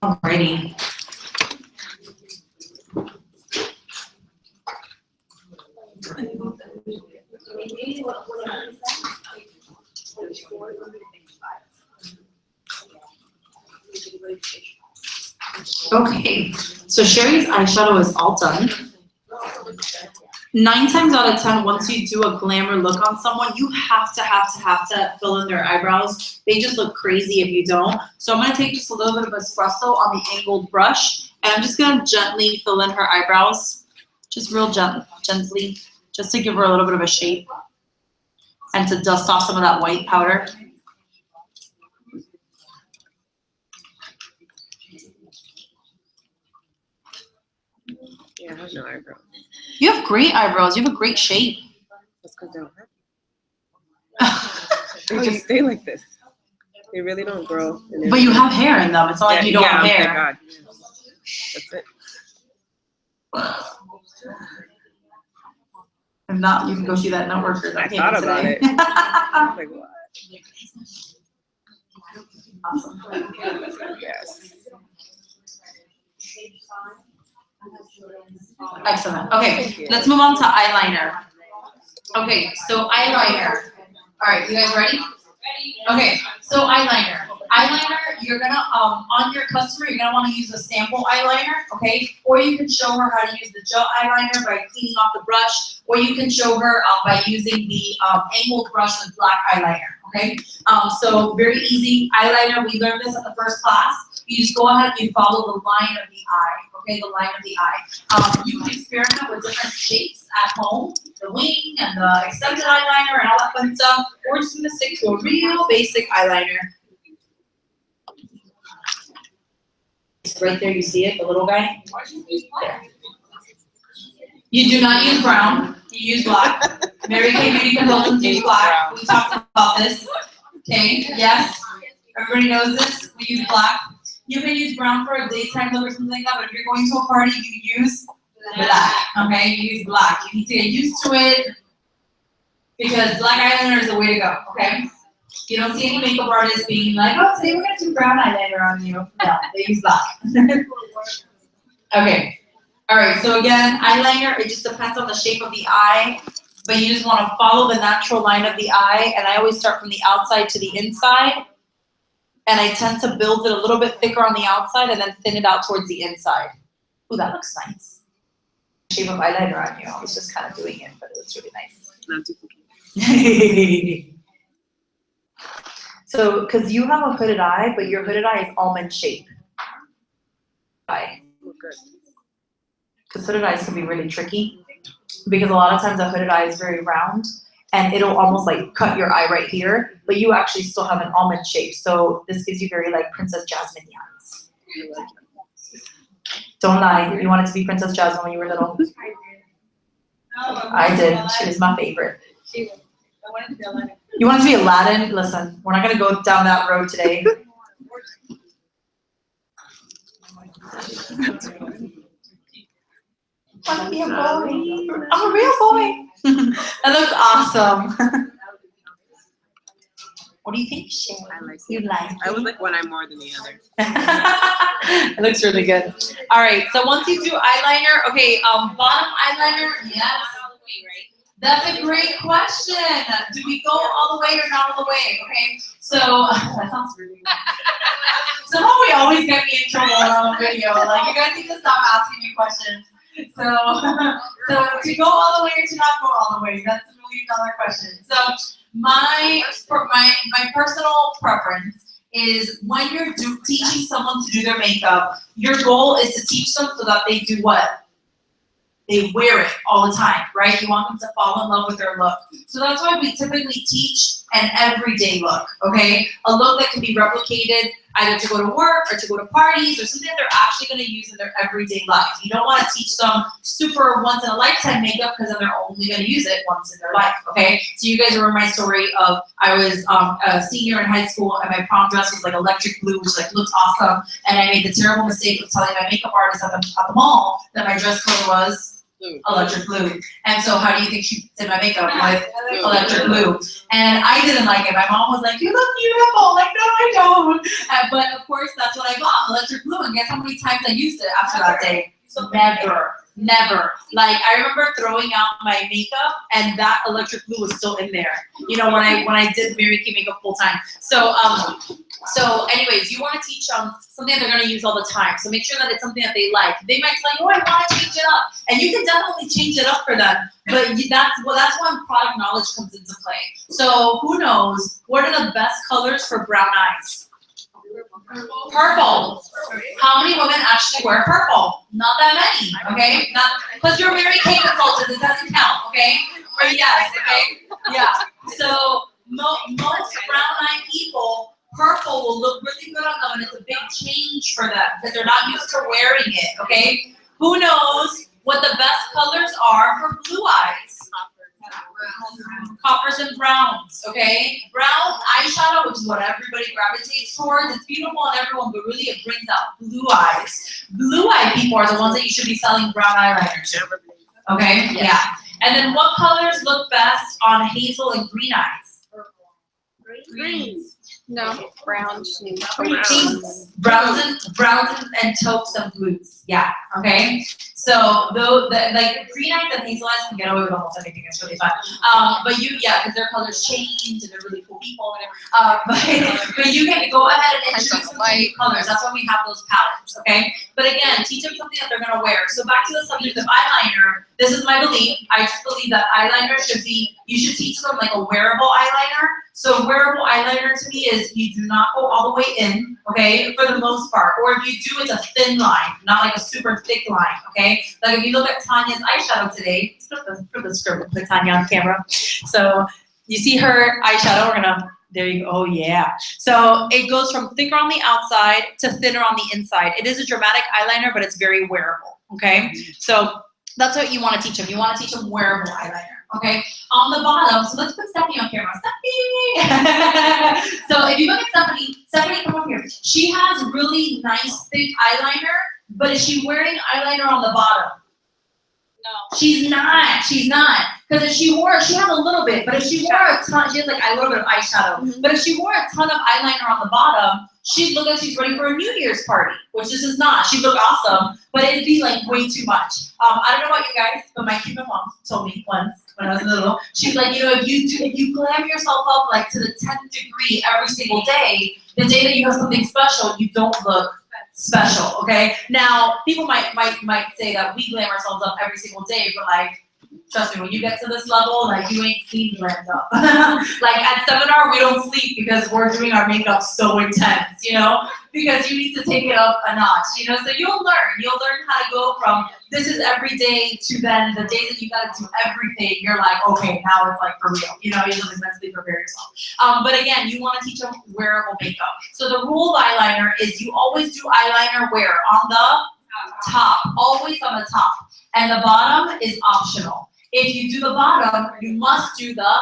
Alrighty. Okay, so Sherry's eyeshadow is all done. 9 times out of 10, once you do a glamour look on someone, you have to fill in their eyebrows. They just look crazy if you don't. So I'm gonna take just a little bit of espresso on the angled brush, and I'm just gonna gently fill in her eyebrows, just real gently, just to give her a little bit of a shape and to dust off some of that white powder. Yeah, I have no eyebrows. You have great eyebrows. You have a great shape. That's because they don't have. They just stay like this. They really don't grow. But you have hair in them. It's not like you don't have hair. Thank God. That's it. If not, you can go see that networker that came in about today. it. I was like, what? Awesome. Yes. Excellent. Okay, let's move on to eyeliner. Okay, so eyeliner. All right, you guys ready? Okay, so eyeliner. Eyeliner, you're gonna, on your customer, you're gonna wanna use a sample eyeliner, okay? Or you can show her how to use the gel eyeliner by cleaning off the brush, or you can show her by using the angled brush with black eyeliner, okay? So very easy eyeliner. We learned this at the first class. You just go ahead and you follow the line of the eye, okay? The line of the eye. You can experiment with different shapes at home, the wing and the extended eyeliner and all that fun stuff. We're just gonna stick to a real basic eyeliner. Right there, you see it, the little guy? There. You do not use brown, you use black. Mary Kay Beauty Consultants use black. We talked about this. Okay, yes. Everybody knows this. We use black. You can use brown for a daytime look or something like that, but if you're going to a party, you use black. Okay, you use black. You need to get used to it because black eyeliner is the way to go. Okay. You don't see any makeup artists being like, oh, today we're gonna do brown eyeliner on you. No, they use black. Okay. All right. So again, eyeliner, it just depends on the shape of the eye, but you just want to follow the natural line of the eye. And I always start from the outside to the inside. And I tend to build it a little bit thicker on the outside and then thin it out towards the inside. Ooh, that looks nice. Shape of eyeliner on you. I was just kind of doing it, but it looks really nice. Not duplicating. So, because you have a hooded eye, but your hooded eye is almond shape. eye. Look good. Because hooded eyes can be really tricky. Because a lot of times a hooded eye is very round and it'll almost like cut your eye right here, but you actually still have an almond shape. So this gives you very like Princess Jasmine eyes. Don't lie, you wanted to be Princess Jasmine when you were little. I did, she was my favorite. I wanted to be Aladdin. You wanted to be Aladdin? Listen, we're not gonna go down that road today. I wanna be a boy. I'm a real boy. That looks awesome. What do you think, Shay? I like You it. like I it? would like one eye more than the other. It looks really good. All right, so once you do eyeliner, okay, bottom eyeliner, yes. That's a great question. Do we go all the way or not all the way? Okay, so that sounds really good. Somehow we always get me in trouble when I'm on video. Like you guys need to stop asking me questions. So to go all the way or to not go all the way, that's a $1 million question. So my personal preference is when you're teaching someone to do their makeup, your goal is to teach them so that they do what? They wear it all the time, right? You want them to fall in love with their look. So that's why we typically teach an everyday look, okay? A look that can be replicated either to go to work or to go to parties or something that they're actually gonna use in their everyday life. You don't wanna teach them super once in a lifetime makeup because then they're only gonna use it once in their life, okay? So you guys remember my story of I was a senior in high school and my prom dress was like electric blue, which like looked awesome. And I made the terrible mistake of telling my makeup artist at the mall that my dress code was electric blue. And so how do you think she did my makeup with electric blue? And I didn't like it. My mom was like, you look beautiful. Like, no, I don't. But of course, that's what I got, electric blue. And guess how many times I used it after that day? Never. Like, I remember throwing out my makeup and that electric blue was still in there. You know, when I did Mary Kay makeup full time. So anyways, you want to teach them something that they're going to use all the time. So make sure that it's something that they like. They might tell you, oh, I want to change it up. And you can definitely change it up for them. But that's when product knowledge comes into play. So who knows, what are the best colors for brown eyes? Purple. How many women actually wear purple? Not that many, okay? Not because you're Mary Kay consultant, it doesn't count, okay? Or yes, okay? Yeah. So most brown eye people, purple will look really good on them and it's a big change for them because they're not used to wearing it, okay? Who knows what the best colors are for blue eyes? Coppers and browns, okay? Brown eyeshadow, which is what everybody gravitates towards. It's beautiful on everyone, but really it brings out blue eyes. Blue eye people are the ones that you should be selling brown eyeliner to, okay? Yeah. And then what colors look best on hazel and green eyes? Green. No, browns and Pinks, browns and taupes and blues. Yeah. Okay. So like green eyes and hazel eyes can get away with almost anything. It's really fun. But because their colors change and they're really cool people. But you can go ahead and introduce them to new colors. That's why we have those palettes. Okay. But again, teach them something that they're gonna wear. So back to the subject of eyeliner. This is my belief. I just believe that eyeliner you should teach them like a wearable eyeliner. So wearable eyeliner to me is you do not go all the way in, okay, for the most part. Or if you do, it's a thin line, not like a super thick line, okay? Like if you look at Tanya's eyeshadow today, put the script, put Tanya on camera. So you see her eyeshadow, there you go, oh yeah. So it goes from thicker on the outside to thinner on the inside. It is a dramatic eyeliner, but it's very wearable, okay? So that's what you want to teach them. You want to teach them wearable eyeliner. Okay, on the bottom, so let's put Stephanie on camera. Stephanie! So if you look at Stephanie, come on here. She has really nice, thick eyeliner, but is she wearing eyeliner on the bottom? No. She's not. Because if she has a little bit, but if she wore a ton, she has like a little bit of eyeshadow. Mm-hmm. But if she wore a ton of eyeliner on the bottom, she'd look like she's ready for a New Year's party, which this is not. She'd look awesome, but it'd be like way too much. I don't know about you guys, but my Cuban mom told me once when I was little, she's like, if you glam yourself up like to the 10th degree every single day, the day that you have something special, you don't look special, okay? Now, people might say that we glam ourselves up every single day, but like, Trust me, when you get to this level, like you ain't seen land up. Like at seminar, we don't sleep because we're doing our makeup so intense, you know? Because you need to take it up a notch, you know? So you'll learn how to go from this is every day to then the days that you gotta do everything, you're like, okay, now it's like for real, you know, you just mentally prepare yourself. But again, you wanna teach them wearable makeup. So the rule of eyeliner is you always do eyeliner where? On the top, always on the top. And the bottom is optional. If you do the bottom, you must do the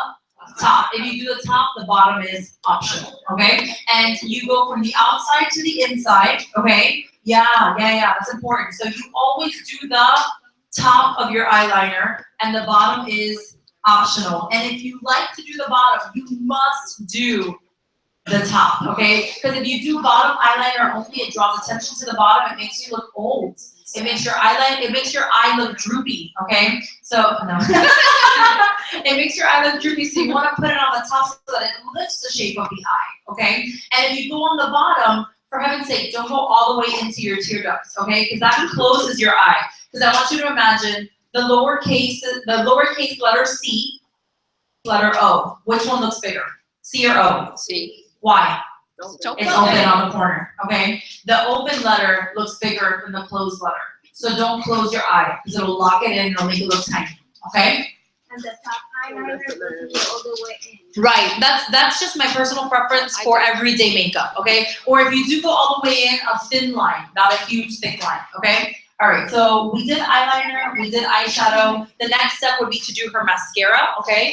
top. If you do the top, the bottom is optional, okay? And you go from the outside to the inside, okay? Yeah, that's important. So you always do the top of your eyeliner, and the bottom is optional. And if you like to do the bottom, you must do the top, okay? Because if you do bottom eyeliner only, it draws attention to the bottom, it makes you look old. It makes your eye look droopy, okay? So, no. It makes your eye look droopy, so you want to put it on the top so that it lifts the shape of the eye, okay? And if you go on the bottom, for heaven's sake, don't go all the way into your tear ducts, okay? Because that closes your eye. Because I want you to imagine the lowercase letter C, letter O. Which one looks bigger? C or O? C. Why? It's It's open on the corner, okay? The open letter looks bigger than the closed letter. So don't close your eye, because it'll lock it in and it'll make it look tiny, okay? And the top eyeliner goes all the way in. Right, that's just my personal preference for everyday makeup, okay? Or if you do go all the way in, a thin line, not a huge thick line, okay? All right, so we did eyeliner, we did eyeshadow. The next step would be to do her mascara, okay?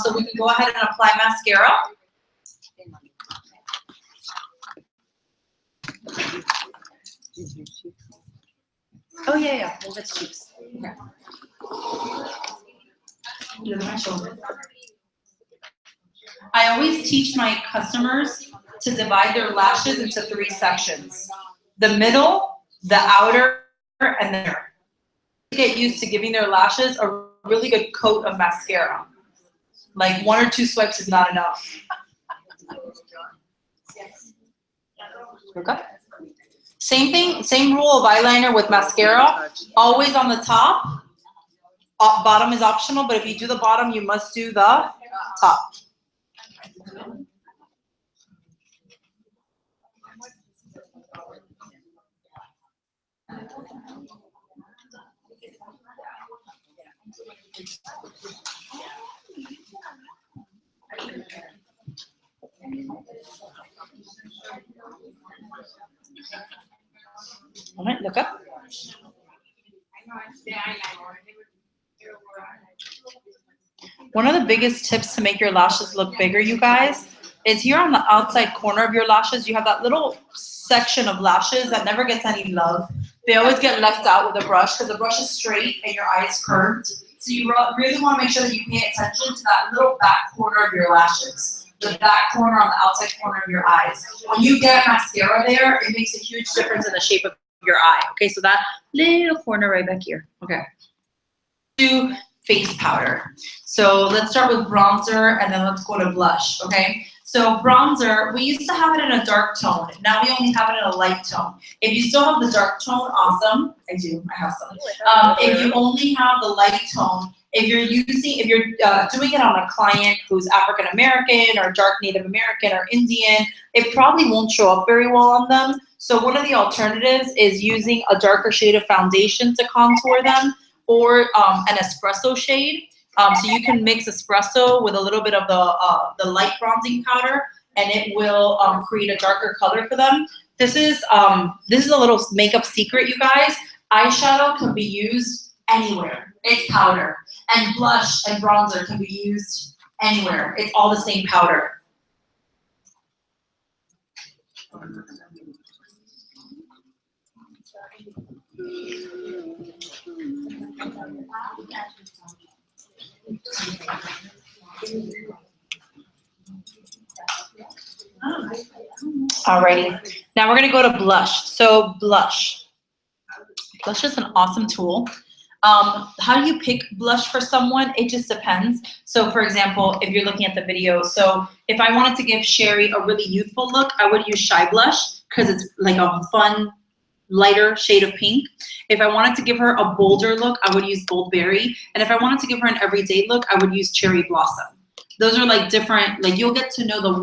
So we can go ahead and apply mascara. Oh yeah, well that's cheeks. Okay. Look at my shoulder. I always teach my customers to divide their lashes into 3 sections: the middle, the outer, and the inner. Get used to giving their lashes a really good coat of mascara. Like 1 or 2 swipes is not enough. Okay. Same thing, same rule of eyeliner with mascara. Always on the top. Bottom is optional, but if you do the bottom, you must do the top. All right, look up. One of the biggest tips to make your lashes look bigger, you guys, is here on the outside corner of your lashes, you have that little section of lashes that never gets any love. They always get left out with a brush because the brush is straight and your eye is curved. So you really want to make sure that you pay attention to that little back corner of your lashes. The back corner on the outside corner of your eyes. When you get mascara there, it makes a huge difference in the shape of your eye. Okay, so that little corner right back here. Okay. Do face powder. So let's start with bronzer and then let's go to blush, okay? So bronzer, we used to have it in a dark tone. Now we only have it in a light tone. If you still have the dark tone, awesome. I do, I have some. If you only have the light tone, if you're doing it on a client who's African American or dark Native American or Indian, it probably won't show up very well on them. So one of the alternatives is using a darker shade of foundation to contour them, or an espresso shade. So you can mix espresso with a little bit of the light bronzing powder, and it will create a darker color for them. This is a little makeup secret, you guys. Eyeshadow can be used anywhere. It's powder. And blush and bronzer can be used anywhere. It's all the same powder. Alrighty, now we're gonna go to blush. So blush is an awesome tool. How do you pick blush for someone? It just depends. So for example, if you're looking at the video, so if I wanted to give Sherry a really youthful look, I would use Shy Blush because it's like a fun lighter shade of pink. If I wanted to give her a bolder look, I would use Bold Berry. And if I wanted to give her an everyday look, I would use Cherry Blossom. Those are like different, like you'll get to know the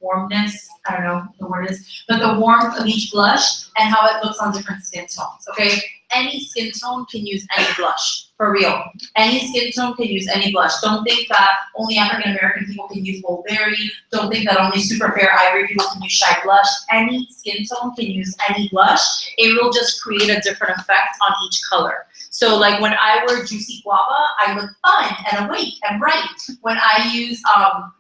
warmness, I don't know what the word is, but the warmth of each blush and how it looks on different skin tones, okay? Any skin tone can use any blush, for real. Any skin tone can use any blush. Don't think that only African American people can use Bold Berry. Don't think that only super fair ivory people can use Shy Blush. Any skin tone can use any blush. It will just create a different effect on each color. So like when I wear Juicy Guava, I look fun and awake and bright. When I use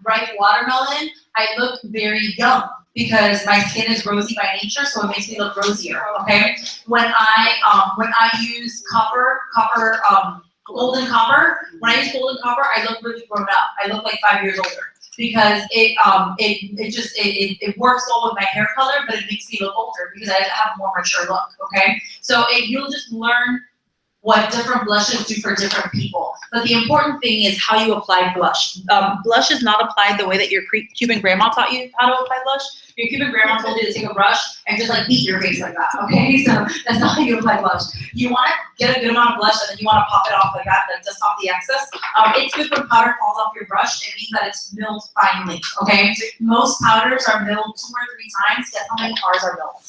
Bright Watermelon, I look very young because my skin is rosy by nature, so it makes me look rosier, okay? When I use golden copper, I look really grown up. I look like 5 years older because it works well with my hair color, but it makes me look older because I have a more mature look, okay? So you'll just learn what different blushes do for different people. But the important thing is how you apply blush. Blush is not applied the way that your Cuban grandma taught you how to apply blush. Your Cuban grandma told you to take a brush and just like beat your face like that, okay? So that's not how you apply blush. You want to get a good amount of blush and then you want to pop it off like that, then just off the excess. It's good when powder falls off your brush. It means that it's milled finely, okay? Most powders are milled 2 or 3 times. Guess how many ours are milled?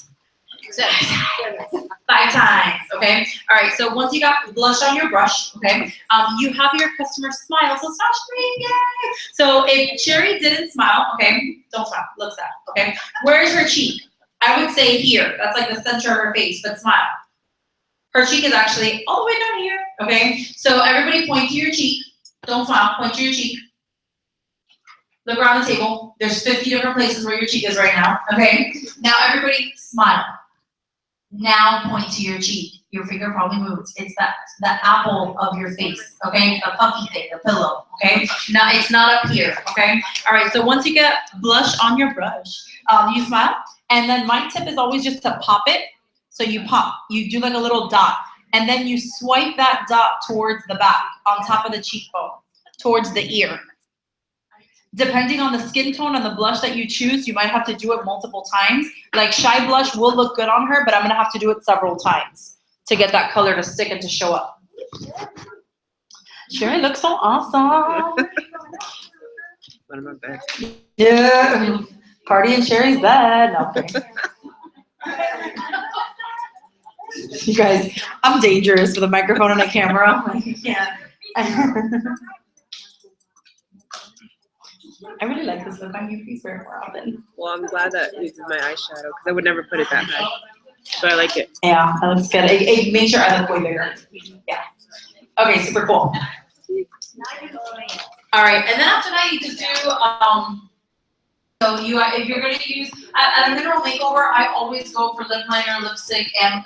5 times, okay? All right, so once you got blush on your brush, okay, you have your customer smile, so stop screaming, yay! So if Cherry didn't smile, okay, don't smile, look sad, okay? Where's her cheek? I would say here, that's like the center of her face, but smile. Her cheek is actually all the way down here, okay? So everybody point to your cheek, don't smile, point to your cheek. Look around the table, there's 50 different places where your cheek is right now, okay? Now everybody smile. Now point to your cheek. Your finger probably moves. It's the apple of your face, okay? The puffy thing, the pillow, okay? Now it's not up here, okay? All right, so once you get blush on your brush, you smile. And then my tip is always just to pop it. So you pop, you do like a little dot. And then you swipe that dot towards the back, on top of the cheekbone, towards the ear. Depending on the skin tone and the blush that you choose, you might have to do it multiple times. Like Shy Blush will look good on her, but I'm gonna have to do it several times to get that color to stick and to show up. Cherry looks so awesome. One of my best. Yeah, party in Cherry's bed. No, I'm kidding. You guys, I'm dangerous with a microphone and a camera. Like, you can't. I really like this look on your face very more often. Well, I'm glad that this is my eyeshadow because I would never put it that high. But I like it. Yeah, that looks good. It makes your eye look way bigger. Yeah. Okay, super cool. All right, and then after that, you just do so if you're gonna use at a mineral makeover, I always go for lip liner, lipstick, and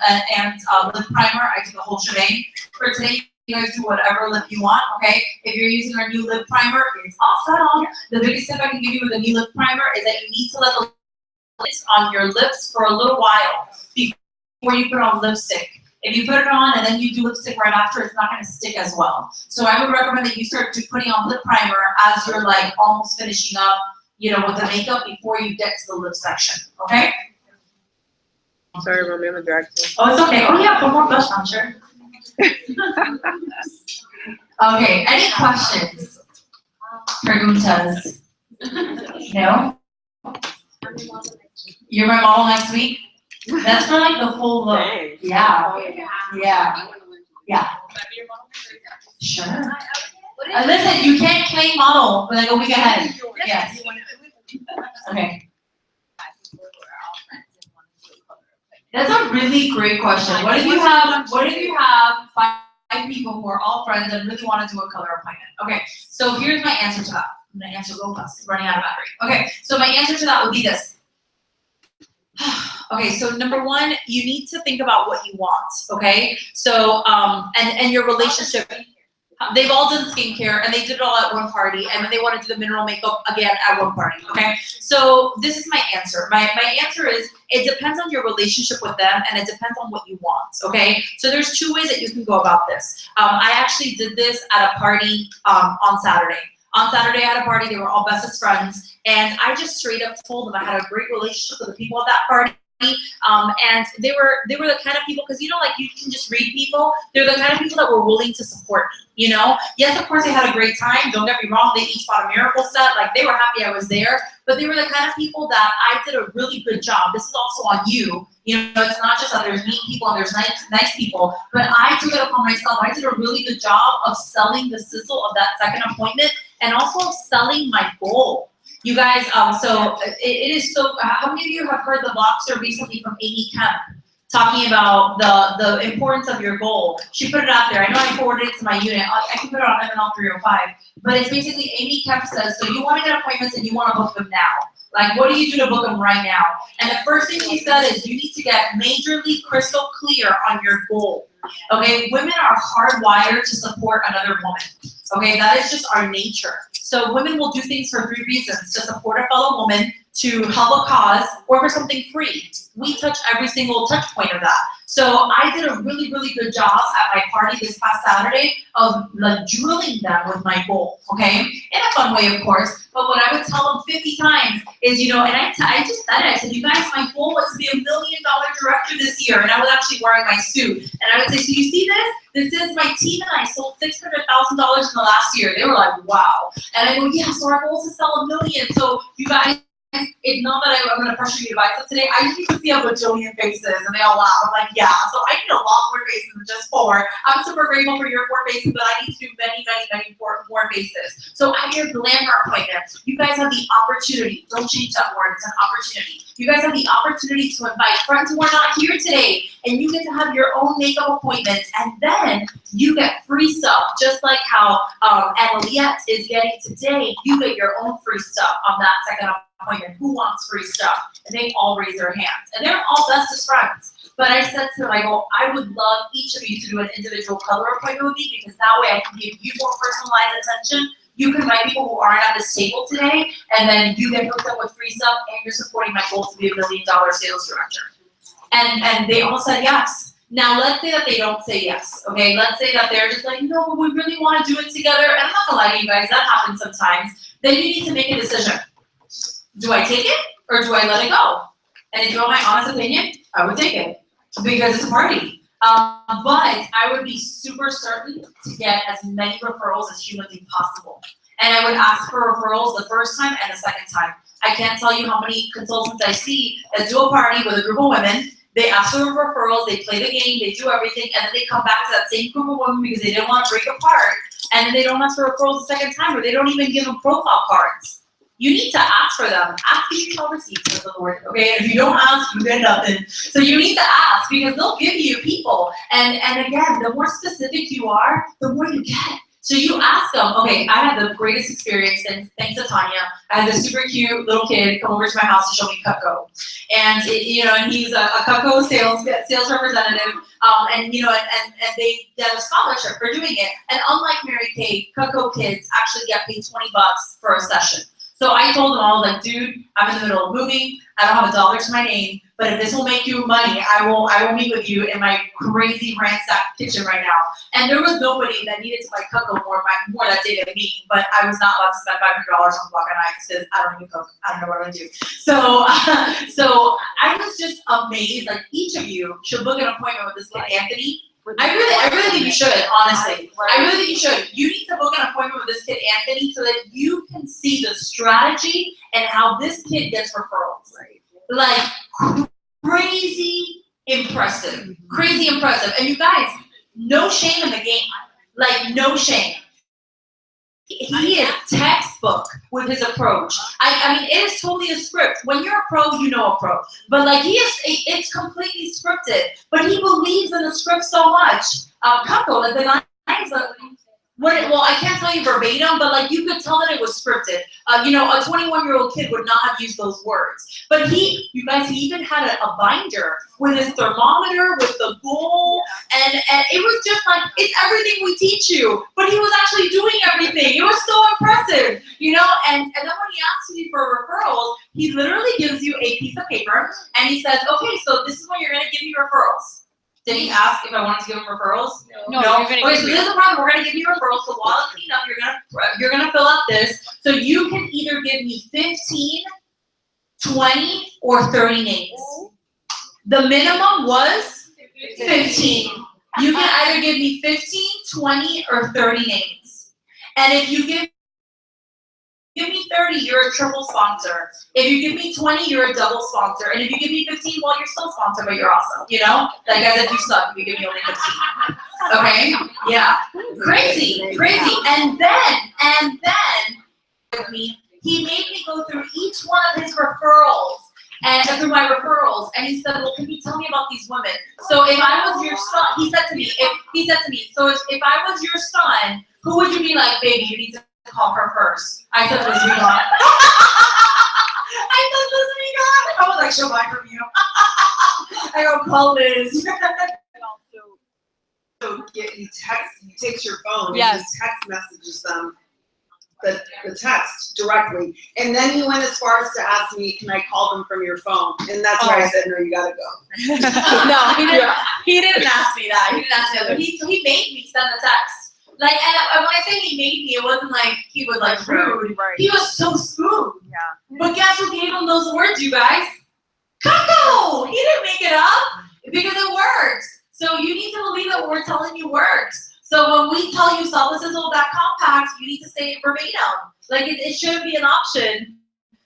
lip primer. I do the whole shebang. For today, you guys do whatever lip you want, okay? If you're using our new lip primer, it's awesome. The biggest tip I can give you with a new lip primer is that you need to let the lips on your lips for a little while before you put on lipstick. If you put it on and then you do lipstick right after, it's not gonna stick as well. So I would recommend that you start putting on lip primer as you're like almost finishing up, you know, with the makeup before you get to the lip section, okay? Sorry, Romy, I'm a drag queen. Oh, it's okay. Oh yeah, put more blush on, sure. Okay, any questions? Preguntas? No? You're my model next week? That's for like the full look. Dang. Yeah, yeah. Sure. Listen, you can't claim model for like a week ahead. Yes. Okay. That's a really great question. What if you have 5 people who are all friends and really want to do a color appointment? Okay, so here's my answer to that. I'm gonna answer real fast, running out of battery. Okay, so my answer to that would be this. Okay, so number 1, you need to think about what you want, okay? So, and your relationship. They've all done skincare and they did it all at one party and then they want to do the mineral makeup again at one party, okay? So this is my answer. My answer is it depends on your relationship with them and it depends on what you want, okay? So there's 2 ways that you can go about this. I actually did this at a party on Saturday. On Saturday I had a party, they were all bestest friends and I just straight up told them I had a great relationship with the people at that party and they were the kind of people, because you know, like, you can just read people. They're the kind of people that were willing to support me, you know. Yes, of course, they had a great time. Don't get me wrong. They each bought a Miracle set. Like, they were happy I was there. But they were the kind of people that I did a really good job. This is also on you. You know, it's not just that there's mean people and there's nice people, but I took it upon myself. I did a really good job of selling the sizzle of that second appointment and also of selling my goal. You guys, so it is so, how many of you have heard the Voxer recently from Amy Kemp talking about the importance of your goal? She put it out there. I know I forwarded it to my unit. I can put it on MNL 305. But it's basically Amy Kemp says, so you want to get appointments and you want to book them now. Like, what do you do to book them right now? And the first thing she said is you need to get majorly crystal clear on your goal. Okay, women are hardwired to support another woman. Okay, that is just our nature. So women will do things for 3 reasons: to support a fellow woman, to help a cause, or for something free. We touch every single touch point of that. So I did a really, really good job at my party this past Saturday of like drilling them with my goal, okay? In a fun way, of course, but what I would tell them 50 times is, you know, and I just said it, I said, you guys, my goal was to be $1 million director this year, and I was actually wearing my suit. And I would say, so you see this? This is my team and I sold $600,000 in the last year. They were like, wow. And I go, yeah, so our goal is to sell $1 million. So you guys, it's not that I'm going to pressure you to buy stuff today. I just need to see a bajillion faces, and they all laugh. I'm like, yeah, so I need a lot more faces than just 4. I'm super grateful for your 4 faces, but I need to do many more faces. So at your glamour appointment, you guys have the opportunity, don't change that word, it's an opportunity. You guys have the opportunity to invite friends who are not here today, and you get to have your own makeup appointments, and then you get free stuff, just like how Annaliette is getting today. You get your own free stuff on that second appointment. Who wants free stuff? And they all raise their hands, and they're all bestest friends. But I said to them, I go, I would love each of you to do an individual color appointment with me, because that way I can give you more personalized attention. You can invite people who aren't at this table today, and then you get hooked up with free stuff, and you're supporting my goal to be $1 million sales director. And they all said yes. Now, let's say that they don't say yes, okay? Let's say that they're just like, no, but we really want to do it together. And I'm not gonna lie to you guys, that happens sometimes. Then you need to make a decision. Do I take it, or do I let it go? And if you want my honest opinion, I would take it, because it's a party. But I would be super certain to get as many referrals as humanly possible. And I would ask for referrals the first time and the second time. I can't tell you how many consultants I see that do a party with a group of women. They ask for referrals, they play the game, they do everything, and then they come back to that same group of women because they didn't want to break apart, and then they don't ask for referrals the second time, or they don't even give them profile cards. You need to ask for them. Ask and you shall receive, says the Lord. Okay, and if you don't ask, you get nothing. So you need to ask, because they'll give you people. And again, the more specific you are, the more you get. So you ask them, okay, I had the greatest experience, and thanks to Tanya. I had this super cute little kid come over to my house to show me Cutco. And and he's a Cutco sales representative. And they have a scholarship for doing it. And unlike Mary Kay, Cutco kids actually get paid $20 for a session. So I told him, I was like, dude, I'm in the middle of moving. I don't have $1 to my name, but if this will make you money, I will meet with you in my crazy ransacked kitchen right now. And there was nobody that needed to buy Cutco more that day than me, but I was not allowed to spend $500 on block and ice because I don't even cook. I don't know what I'm gonna do. So I was just amazed. Like, each of you should book an appointment with this kid, Anthony. I really think you should, honestly. I really think you should. You need to book an appointment with this kid, Anthony, so that you can see the strategy and how this kid gets referrals. Like, crazy impressive. Crazy impressive. And you guys, no shame in the game. Like, no shame. He is textbook with his approach. I mean, it is totally a script. When you're a pro, you know a pro. But like, it's completely scripted. But he believes in the script so much. Cutco, like the lines, well, I can't tell you verbatim, but like you could tell that it was scripted. A 21-year-old kid would not have used those words. But you guys, he even had a binder with his thermometer, with the goal, and it was just like, it's everything we teach you. But he was actually doing everything. It was so impressive, and then when he asks you for referrals, he literally gives you a piece of paper, and he says, okay, so this is when you're gonna give me referrals. Did he ask if I wanted to give him referrals? No. Okay, so this is the problem. We're gonna give you referrals. So while I clean up, you're gonna fill out this. So you can either give me 15, 20, or 30 names. The minimum was 15. You can either give me 15, 20, or 30 names. And if you give me 30, you're a triple sponsor. If you give me 20, you're a double sponsor. And if you give me 15, well, you're still sponsored, but you're awesome, you know? Like I said, you suck if you give me only 15. Okay? Yeah. Crazy. And then, with me, he made me go through each one of his referrals. And through my referrals, and he said, well, can you tell me about these women? So if I was your son, he said to me, so if I was your son, who would you be like, baby, you need to call her first? I said, Liz Regan. I was like, she'll buy from you. I go, call Liz. So he takes your phone Yes. and he text messages them the text directly. And then he went as far as to ask me, can I call them from your phone? And that's where I said, no, you gotta go. No, he didn't. He didn't ask me that. But he made me send the text. Like, and when I say he made me, it wasn't like he was like rude. Right. He was so smooth. Yeah. But guess who gave him those words, you guys? Coco! He didn't make it up because it works. So you need to believe that what we're telling you works. So when we tell you solid sizzle that compact, you need to say it verbatim. Like it shouldn't be an option,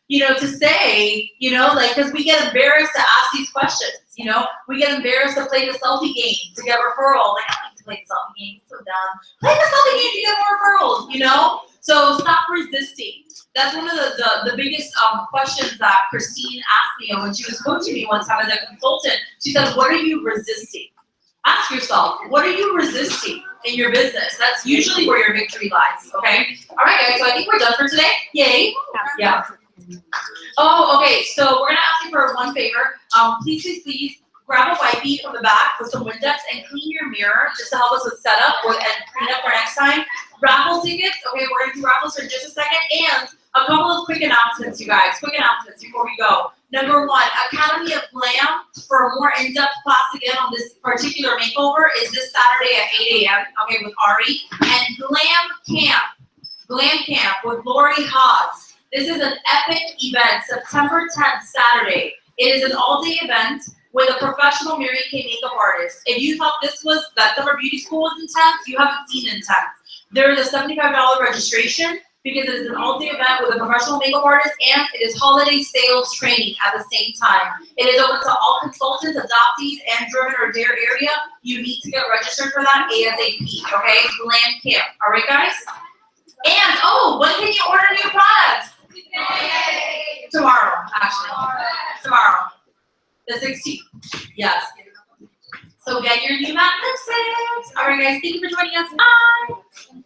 you know, to say, you know, like, because we get embarrassed to ask these questions, you know, we get embarrassed to play the selfie game to get referrals. Like, I don't need to play the selfie game, it's so dumb. Play the selfie game to get more referrals, you know? So stop resisting. That's one of the biggest questions that Christine asked me when she was coaching me one time as a consultant. She said, what are you resisting? Ask yourself, what are you resisting in your business? That's usually where your victory lies, okay? All right, guys, so I think we're done for today. Yay. Yeah. Oh, okay, so we're gonna ask you for one favor. Please grab a wipey from the back with some Windex and clean your mirror just to help us with setup and clean up for next time. Raffle tickets, okay, we're gonna do raffles for just a second, and a couple of quick announcements, you guys. Quick announcements before we go. Number one, Academy of Glam for a more in-depth class again on this particular makeover is this Saturday at 8 a.m. Okay, with Ari. And Glam Camp with Lori Haas. This is an epic event, September 10th, Saturday. It is an all-day event with a professional Mary Kay makeup artist. If you thought that summer beauty school was intense, you haven't seen intense. There is a $75 registration, because it is an all-day event with a professional makeup artist, and it is holiday sales training at the same time. It is open to all consultants, adoptees, and German or Dare area. You need to get registered for that ASAP, okay? Glam Camp, all right, guys? And, oh, when can you order new products? Today. Tomorrow, actually. Tomorrow. The 16th, yes. So get your new matte lipsticks. All right, guys, thank you for joining us. Bye.